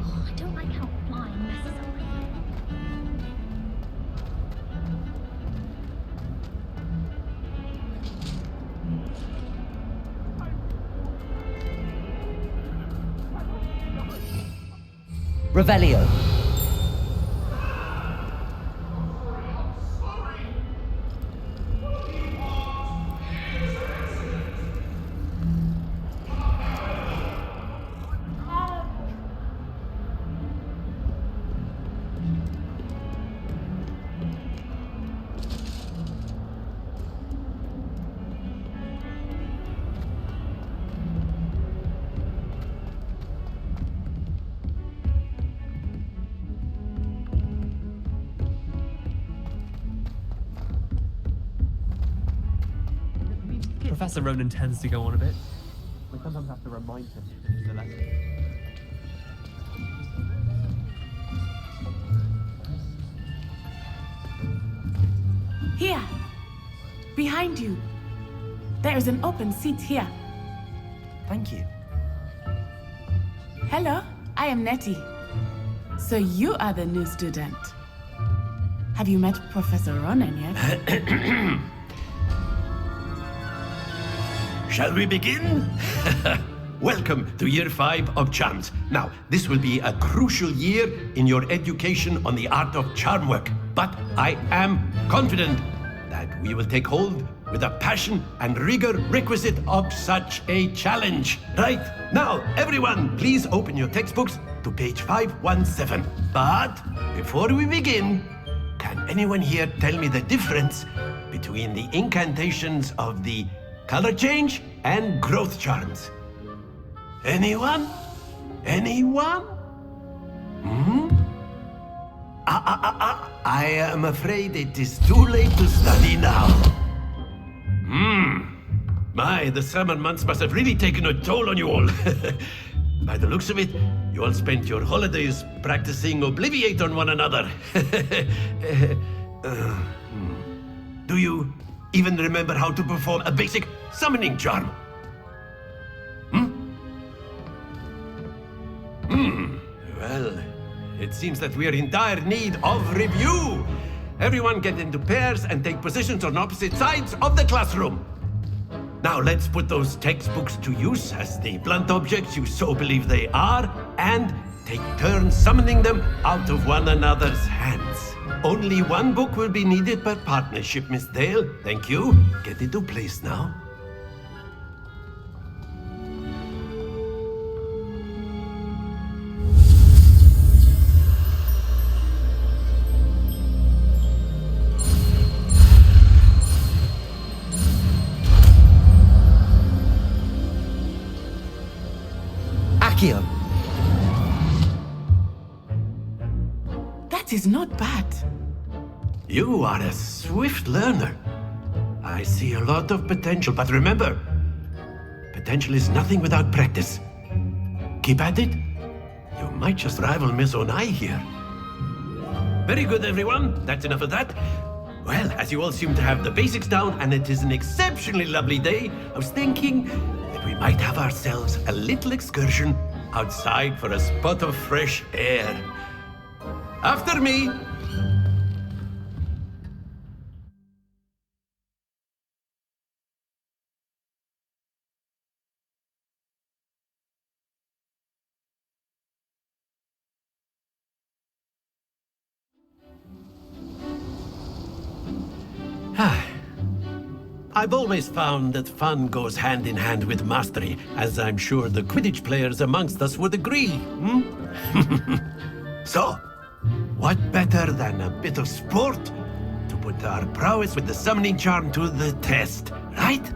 I don't like how flying messes up. Revelio. Professor Ronan tends to go on a bit. We sometimes have to remind him to finish the lesson. Here. Behind you. There is an open seat here. Thank you. Hello, I am Nettie. So you are the new student. Have you met Professor Ronan yet? Shall we begin? Welcome to Year 5 of Charms. Now, this will be a crucial year in your education on the art of charm work. But I am confident that we will take hold with the passion and rigor requisite of such a challenge. Right, now, everyone, please open your textbooks to page 517. But before we begin, can anyone here tell me the difference between the incantations of the color change and growth charms? Anyone? Anyone? I am afraid it is too late to study now. My, the summer months must have really taken a toll on you all. By the looks of it, you all spent your holidays practicing Obliviate on one another. Do you even remember how to perform a basic summoning charm? Well, it seems that we are in dire need of review. Everyone get into pairs and take positions on opposite sides of the classroom. Now let's put those textbooks to use as the blunt objects you so believe they are, and take turns summoning them out of one another's hands. Only one book will be needed per partnership, Miss Dale. Thank you. Get into place now. Accio. That is not bad. You are a swift learner. I see a lot of potential, but remember, potential is nothing without practice. Keep at it. You might just rival Miss Onai here. Very good, everyone. That's enough of that. Well, as you all seem to have the basics down, and it is an exceptionally lovely day, I was thinking that we might have ourselves a little excursion outside for a spot of fresh air. After me. I've always found that fun goes hand in hand with mastery, as I'm sure the Quidditch players amongst us would agree. So, what better than a bit of sport to put our prowess with the summoning charm to the test, right?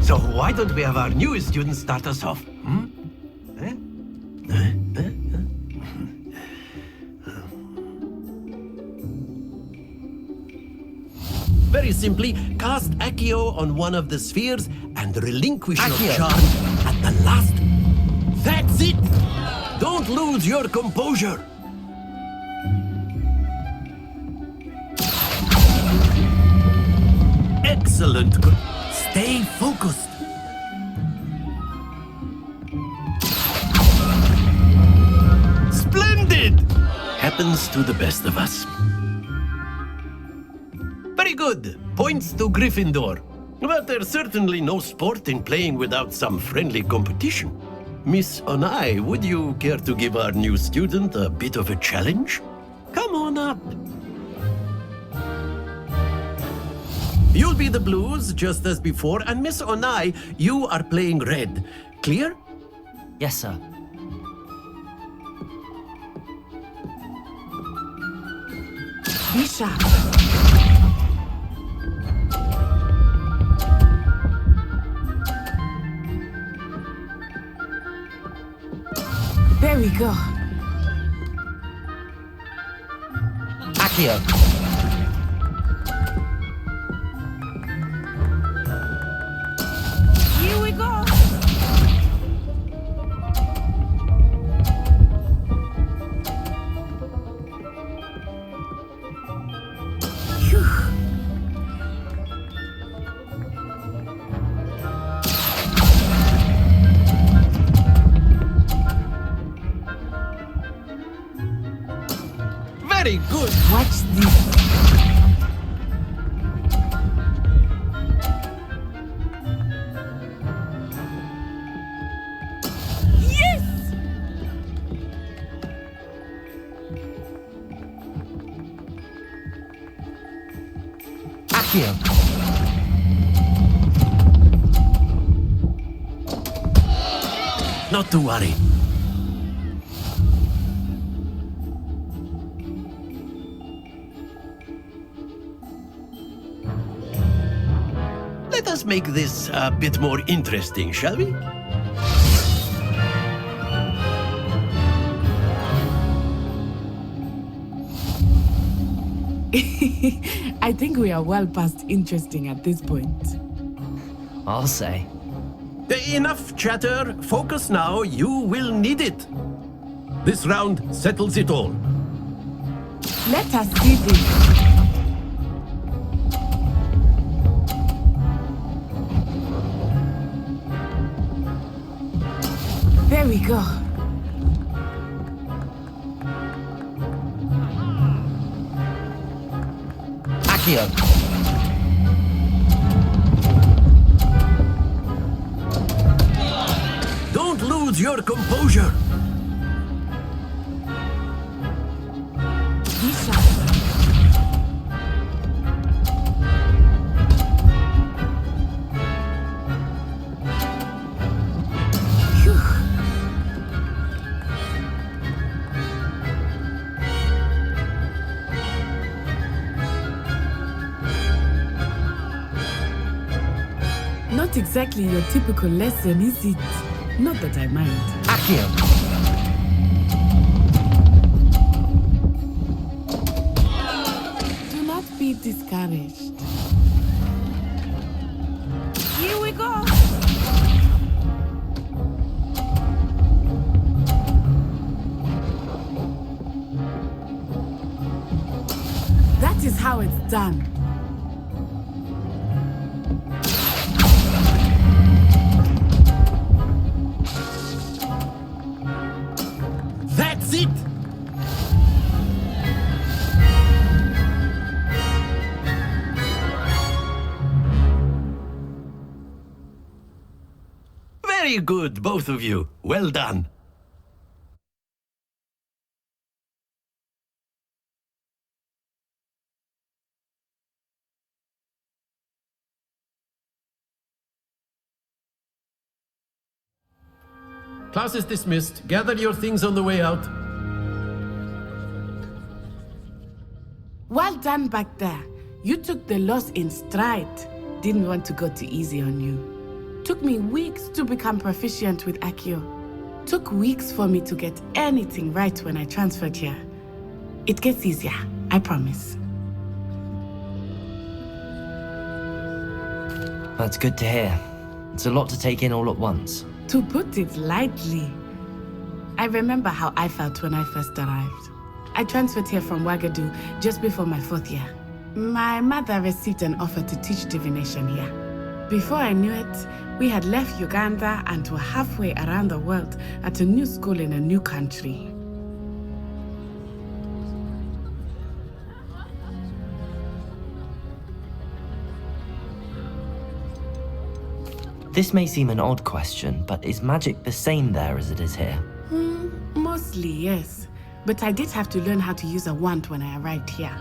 So why don't we have our newest student start us off? Very simply, cast Accio on one of the spheres and relinquish your charm at the last. That's it! Don't lose your composure! Excellent. Stay focused. Splendid! Happens to the best of us. Very good. Points to Gryffindor. But there's certainly no sport in playing without some friendly competition. Miss Onai, would you care to give our new student a bit of a challenge? Come on up. You'll be the blues, just as before, and Miss Onai, you are playing red. Clear? Yes, sir. Be sharp. There we go. Accio. Here we go. Very good. Watch this. Yes! Accio. Not to worry. Let us make this a bit more interesting, shall we? I think we are well past interesting at this point. I'll say. Enough chatter. Focus now. You will need it. This round settles it all. Let us see this. There we go. Accio. Don't lose your composure. Not exactly your typical lesson, is it? Not that I mind. Accio. Do not be discouraged. Here we go. That is how it's done. That's it! Very good, both of you. Well done. Class is dismissed. Gather your things on the way out. Well done back there. You took the loss in stride. Didn't want to go too easy on you. Took me weeks to become proficient with Accio. Took weeks for me to get anything right when I transferred here. It gets easier, I promise. That's good to hear. It's a lot to take in all at once. To put it lightly, I remember how I felt when I first arrived. I transferred here from Ouagadougou just before my 4th year. My mother received an offer to teach divination here. Before I knew it, we had left Uganda and were halfway around the world at a new school in a new country. This may seem an odd question, but is magic the same there as it is here? Mostly, yes. But I did have to learn how to use a wand when I arrived here.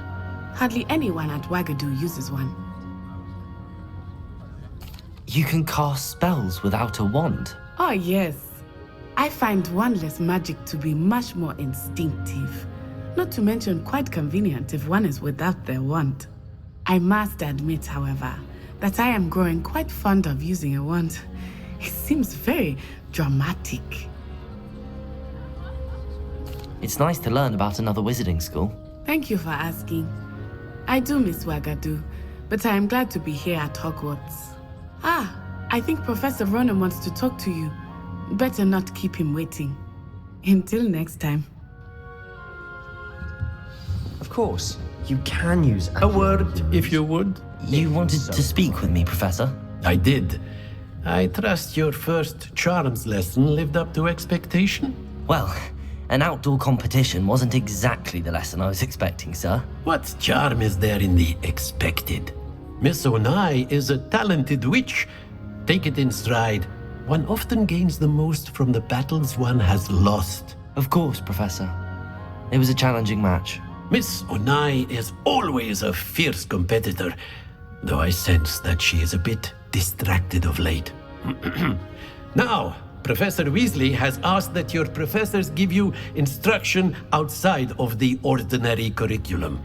Hardly anyone at Ouagadougou uses one. You can cast spells without a wand? Oh, yes. I find wandless magic to be much more instinctive. Not to mention quite convenient if one is without their wand. I must admit, however, that I am growing quite fond of using a wand. It seems very dramatic. It's nice to learn about another wizarding school. Thank you for asking. I do miss Wagadu, but I am glad to be here at Hogwarts. I think Professor Ronan wants to talk to you. Better not keep him waiting. Until next time. Of course, you can use A word, if you would. You wanted to speak with me, Professor? I did. I trust your first charms lesson lived up to expectation? Well, an outdoor competition wasn't exactly the lesson I was expecting, sir. What charm is there in the expected? Miss Onai is a talented witch. Take it in stride. One often gains the most from the battles one has lost. Of course, Professor. It was a challenging match. Miss Onai is always a fierce competitor, though I sense that she is a bit distracted of late. Now, Professor Weasley has asked that your professors give you instruction outside of the ordinary curriculum.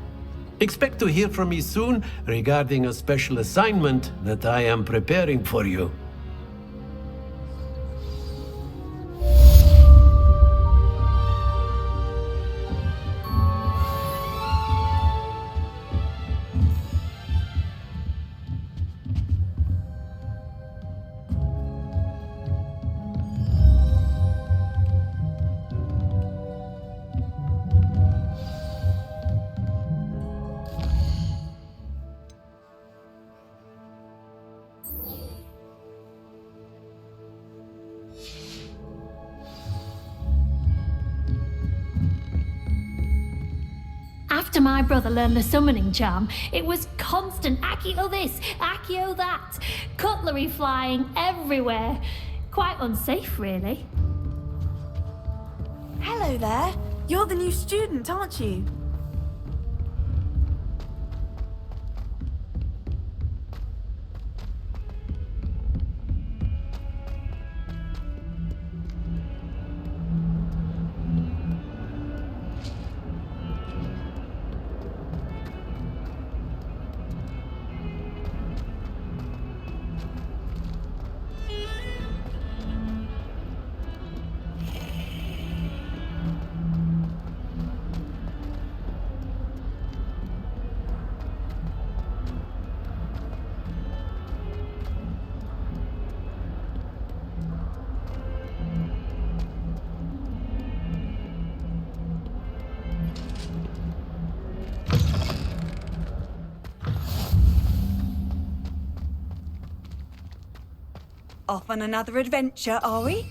Expect to hear from me soon regarding a special assignment that I am preparing for you. After my brother learned the summoning charm, it was constant Accio this, Accio that, cutlery flying everywhere. Quite unsafe, really. Hello there. You're the new student, aren't you? Off on another adventure, are we?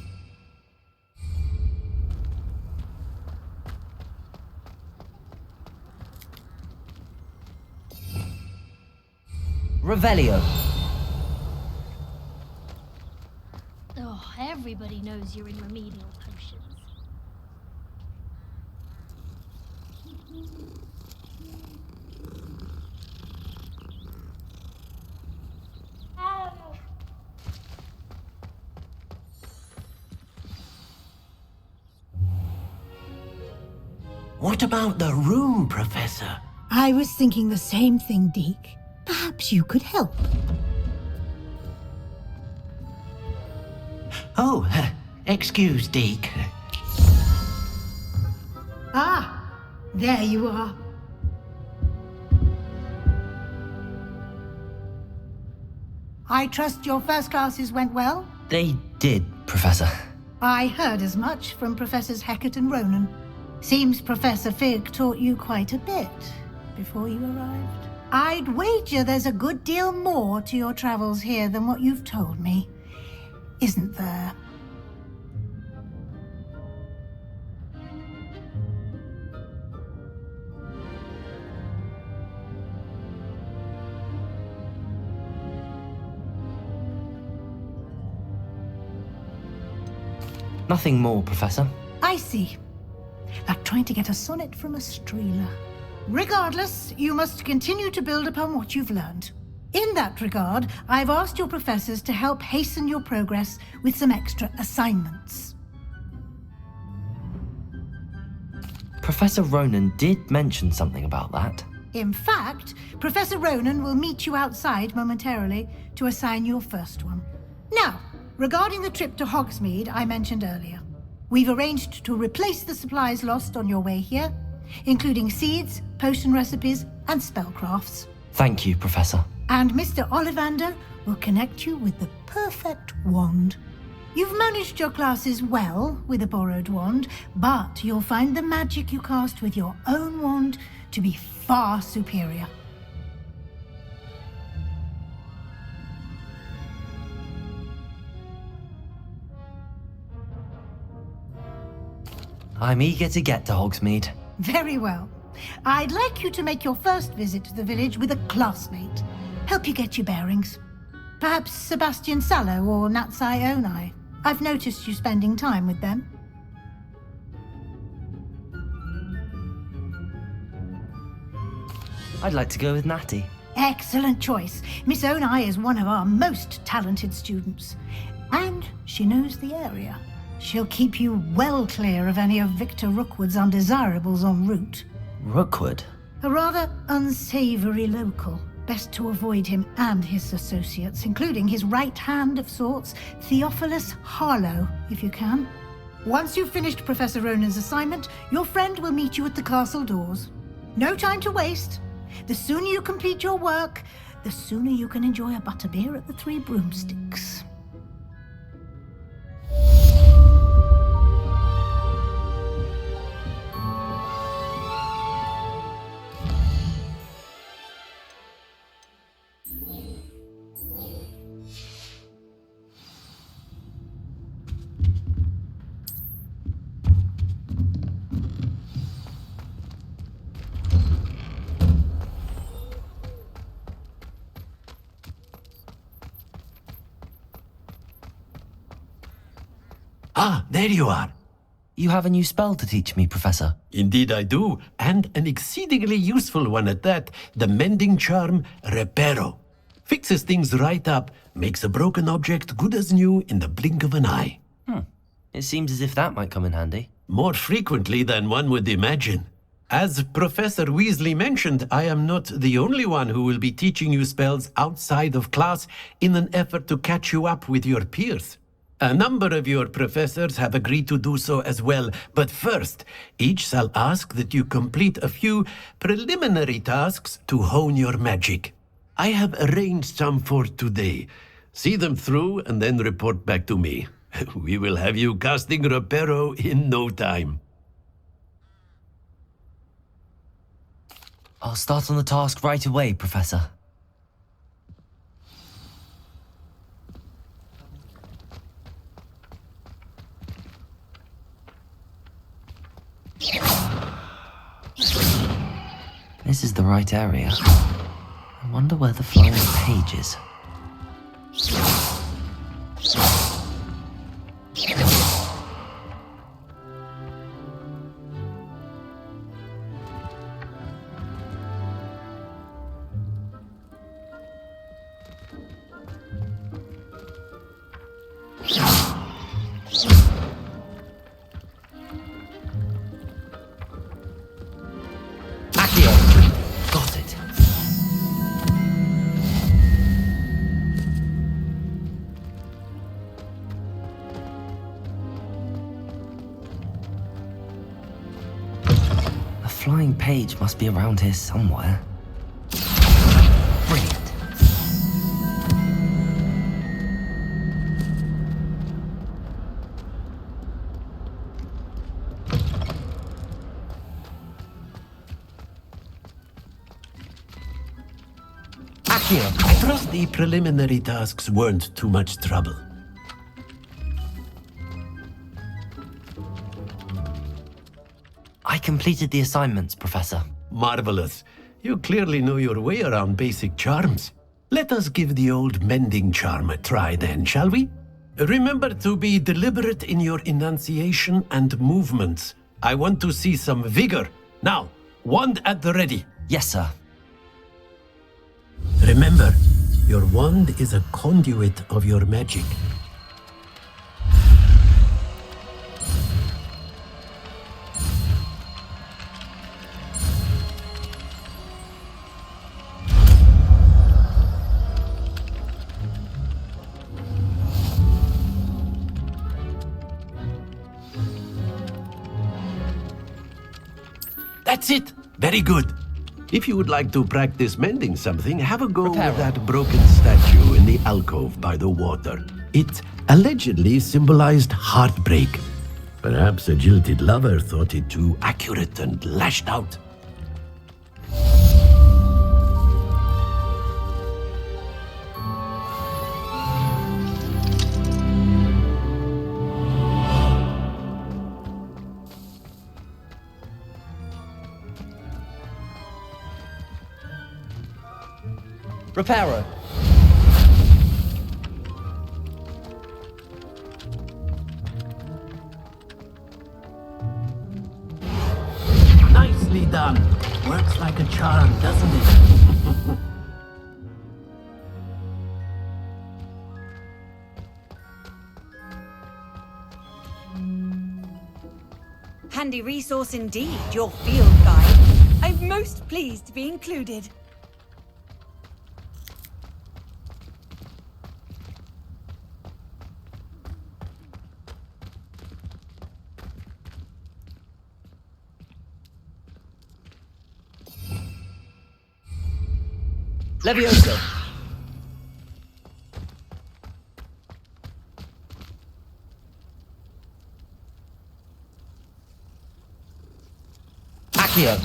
Revelio. Oh, everybody knows you're in remedial potions. What about the room, Professor? I was thinking the same thing, Deke. Perhaps you could help. Oh, excuse, Deke. Ah, there you are. I trust your first classes went well? They did, Professor. I heard as much from Professors Hecat and Ronan. Seems Professor Fig taught you quite a bit before you arrived. I'd wager there's a good deal more to your travels here than what you've told me, isn't there? Nothing more, Professor. I see. Like trying to get a sonnet from a streeler. Regardless, you must continue to build upon what you've learned. In that regard, I've asked your professors to help hasten your progress with some extra assignments. Professor Ronan did mention something about that. In fact, Professor Ronan will meet you outside momentarily to assign your first one. Now, regarding the trip to Hogsmeade I mentioned earlier. We've arranged to replace the supplies lost on your way here, including seeds, potion recipes, and spellcrafts. Thank you, Professor. And Mr. Ollivander will connect you with the perfect wand. You've managed your classes well with a borrowed wand, but you'll find the magic you cast with your own wand to be far superior. I'm eager to get to Hogsmeade. Very well. I'd like you to make your first visit to the village with a classmate. Help you get your bearings. Perhaps Sebastian Sallow or Natsai Onai. I've noticed you spending time with them. I'd like to go with Natty. Excellent choice. Miss Onai is one of our most talented students. And she knows the area. She'll keep you well clear of any of Victor Rookwood's undesirables en route. Rookwood? A rather unsavory local. Best to avoid him and his associates, including his right hand of sorts, Theophilus Harlow, if you can. Once you've finished Professor Ronan's assignment, your friend will meet you at the castle doors. No time to waste. The sooner you complete your work, the sooner you can enjoy a butterbeer at the Three Broomsticks. Ah, there you are. You have a new spell to teach me, Professor. Indeed I do, and an exceedingly useful one at that. The mending charm, Reparo. Fixes things right up, makes a broken object good as new in the blink of an eye. It seems as if that might come in handy. More frequently than one would imagine. As Professor Weasley mentioned, I am not the only one who will be teaching you spells outside of class in an effort to catch you up with your peers. A number of your professors have agreed to do so as well, but first, each shall ask that you complete a few preliminary tasks to hone your magic. I have arranged some for today. See them through and then report back to me. We will have you casting Reparo in no time. I'll start on the task right away, Professor. This is the right area. I wonder where the flying page is. Got it. A flying page must be around here somewhere. Brilliant. I trust the preliminary tasks weren't too much trouble. I completed the assignments, Professor. Marvelous. You clearly know your way around basic charms. Let us give the old mending charm a try then, shall we? Remember to be deliberate in your enunciation and movements. I want to see some vigor. Now, wand at the ready. Yes, sir. Remember, your wand is a conduit of your magic. That's it. Very good. If you would like to practice mending something, have a go with that broken statue in the alcove by the water. It allegedly symbolized heartbreak. Perhaps a jilted lover thought it too accurate and lashed out. Reparo. Nicely done. Works like a charm, doesn't it? Handy resource indeed, your field guide. I'm most pleased to be included. Levioso. Accio.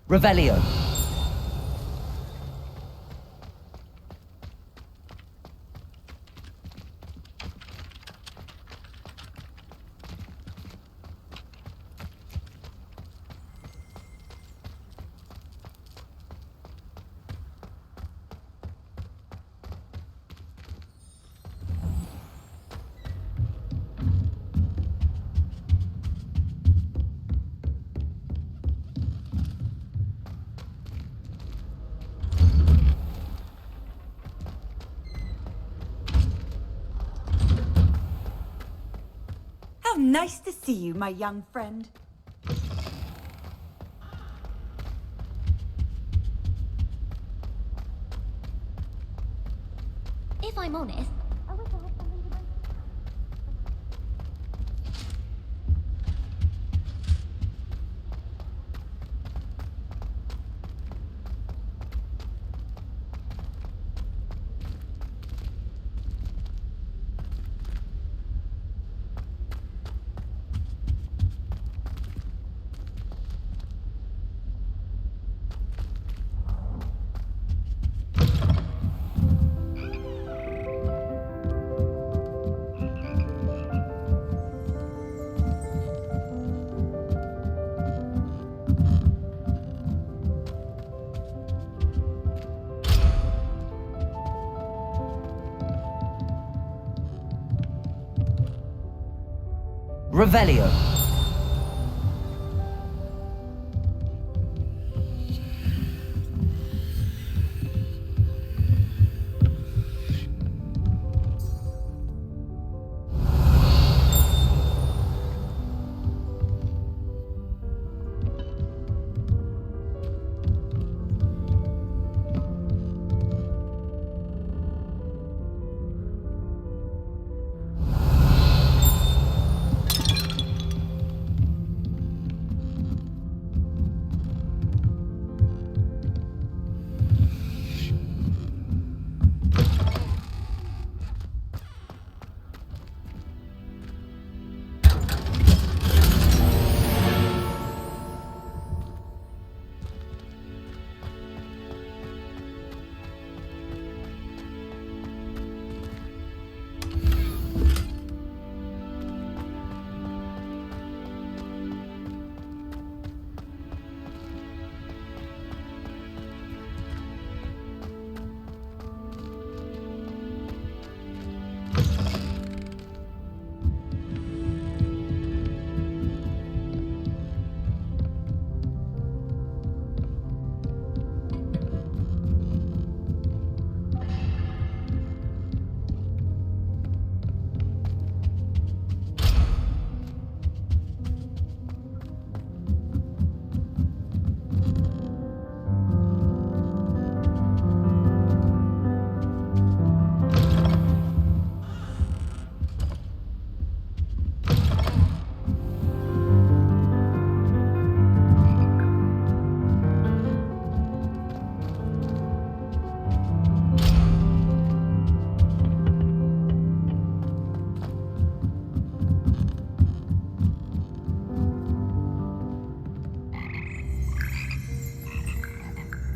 Revelio. How nice to see you, my young friend. If I'm honest, I wish I had something to myself. Revelio.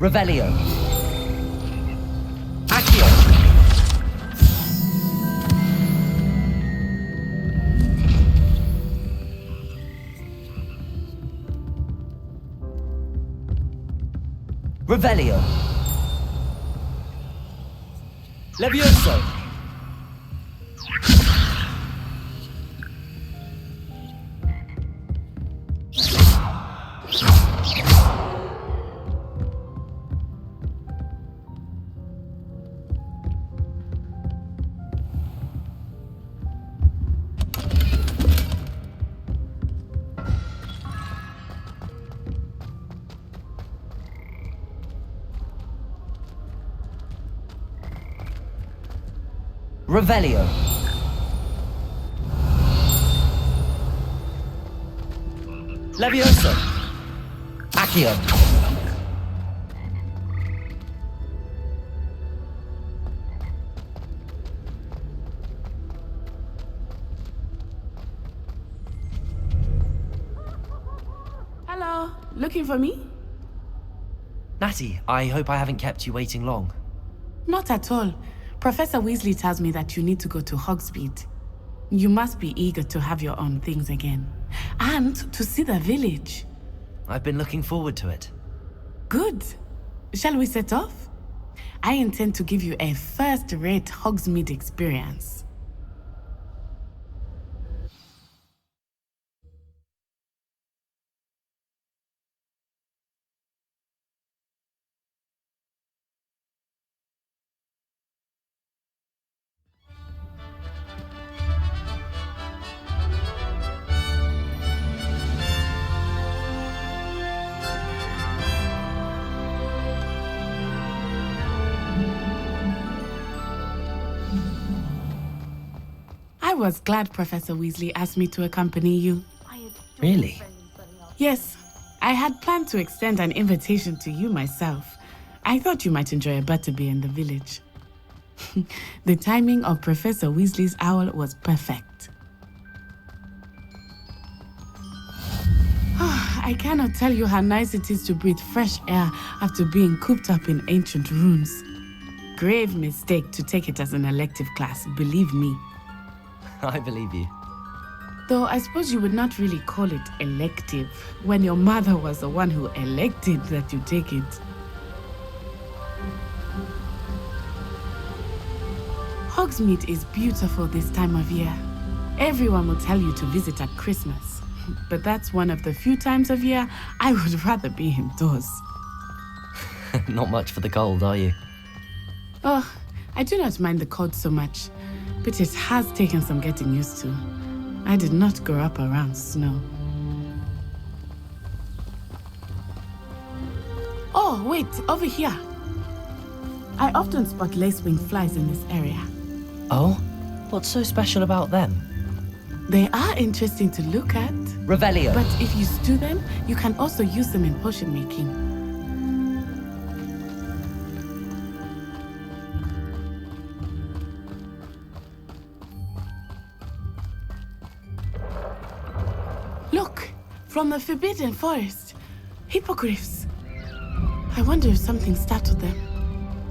Revelio. Accio. Revelio. Levioso. Revelio. Levioso. Accio. Hello, looking for me? Natty, I hope I haven't kept you waiting long. Not at all. Professor Weasley tells me that you need to go to Hogsmeade. You must be eager to have your own things again. And to see the village. I've been looking forward to it. Good. Shall we set off? I intend to give you a first-rate Hogsmeade experience. I was glad Professor Weasley asked me to accompany you. Really? Yes, I had planned to extend an invitation to you myself. I thought you might enjoy a butterbeer in the village. The timing of Professor Weasley's owl was perfect. I cannot tell you how nice it is to breathe fresh air after being cooped up in ancient ruins. Grave mistake to take it as an elective class, believe me. I believe you. Though I suppose you would not really call it elective when your mother was the one who elected that you take it. Hogsmeade is beautiful this time of year. Everyone will tell you to visit at Christmas, but that's one of the few times of year I would rather be indoors. Not much for the cold, are you? Oh, I do not mind the cold so much, but it has taken some getting used to. I did not grow up around snow. Oh, wait, over here. I often spot lacewing flies in this area. Oh? What's so special about them? They are interesting to look at. Revelio. But if you stew them, you can also use them in potion making. Look, from the Forbidden Forest. Hippogriffs. I wonder if something startled them.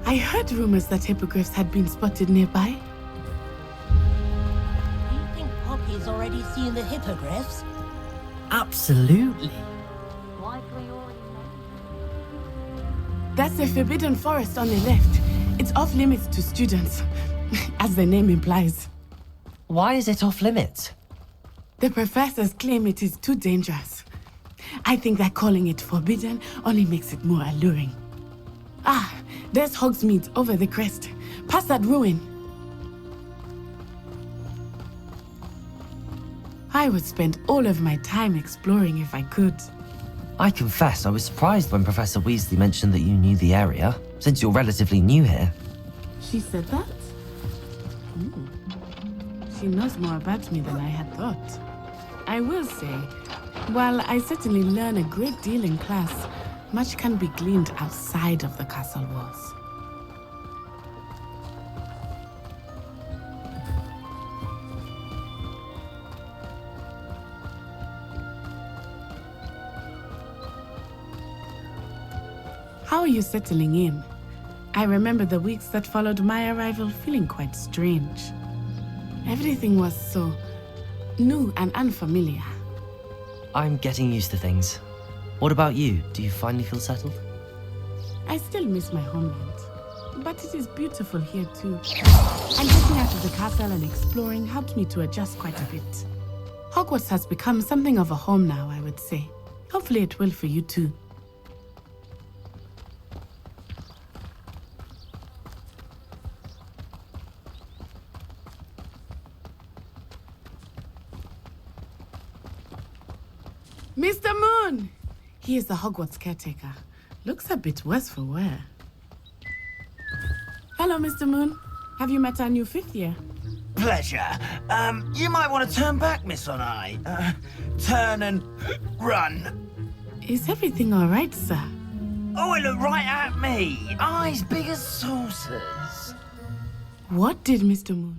I heard rumors that hippogriffs had been spotted nearby. Do you think Poppy's already seen the hippogriffs? Absolutely. That's the Forbidden Forest on the left. It's off limits to students, as the name implies. Why is it off limits? The professors claim it is too dangerous. I think that calling it forbidden only makes it more alluring. Ah, there's Hogsmeade over the crest, past that ruin. I would spend all of my time exploring if I could. I confess I was surprised when Professor Weasley mentioned that you knew the area, since you're relatively new here. She said that? She knows more about me than I had thought. I will say, while I certainly learn a great deal in class, much can be gleaned outside of the castle walls. How are you settling in? I remember the weeks that followed my arrival feeling quite strange. Everything was so new and unfamiliar. I'm getting used to things. What about you? Do you finally feel settled? I still miss my homeland, but it is beautiful here too. And getting out of the castle and exploring helped me to adjust quite a bit. Hogwarts has become something of a home now, I would say. Hopefully it will for you too. Mr. Moon! He is the Hogwarts caretaker. Looks a bit worse for wear. Hello, Mr. Moon. Have you met our new 5th year? Pleasure. You might want to turn back, Miss On-Eye. Turn and run. Is everything all right, sir? Oh, it looked right at me. Eyes big as saucers. What did Mr. Moon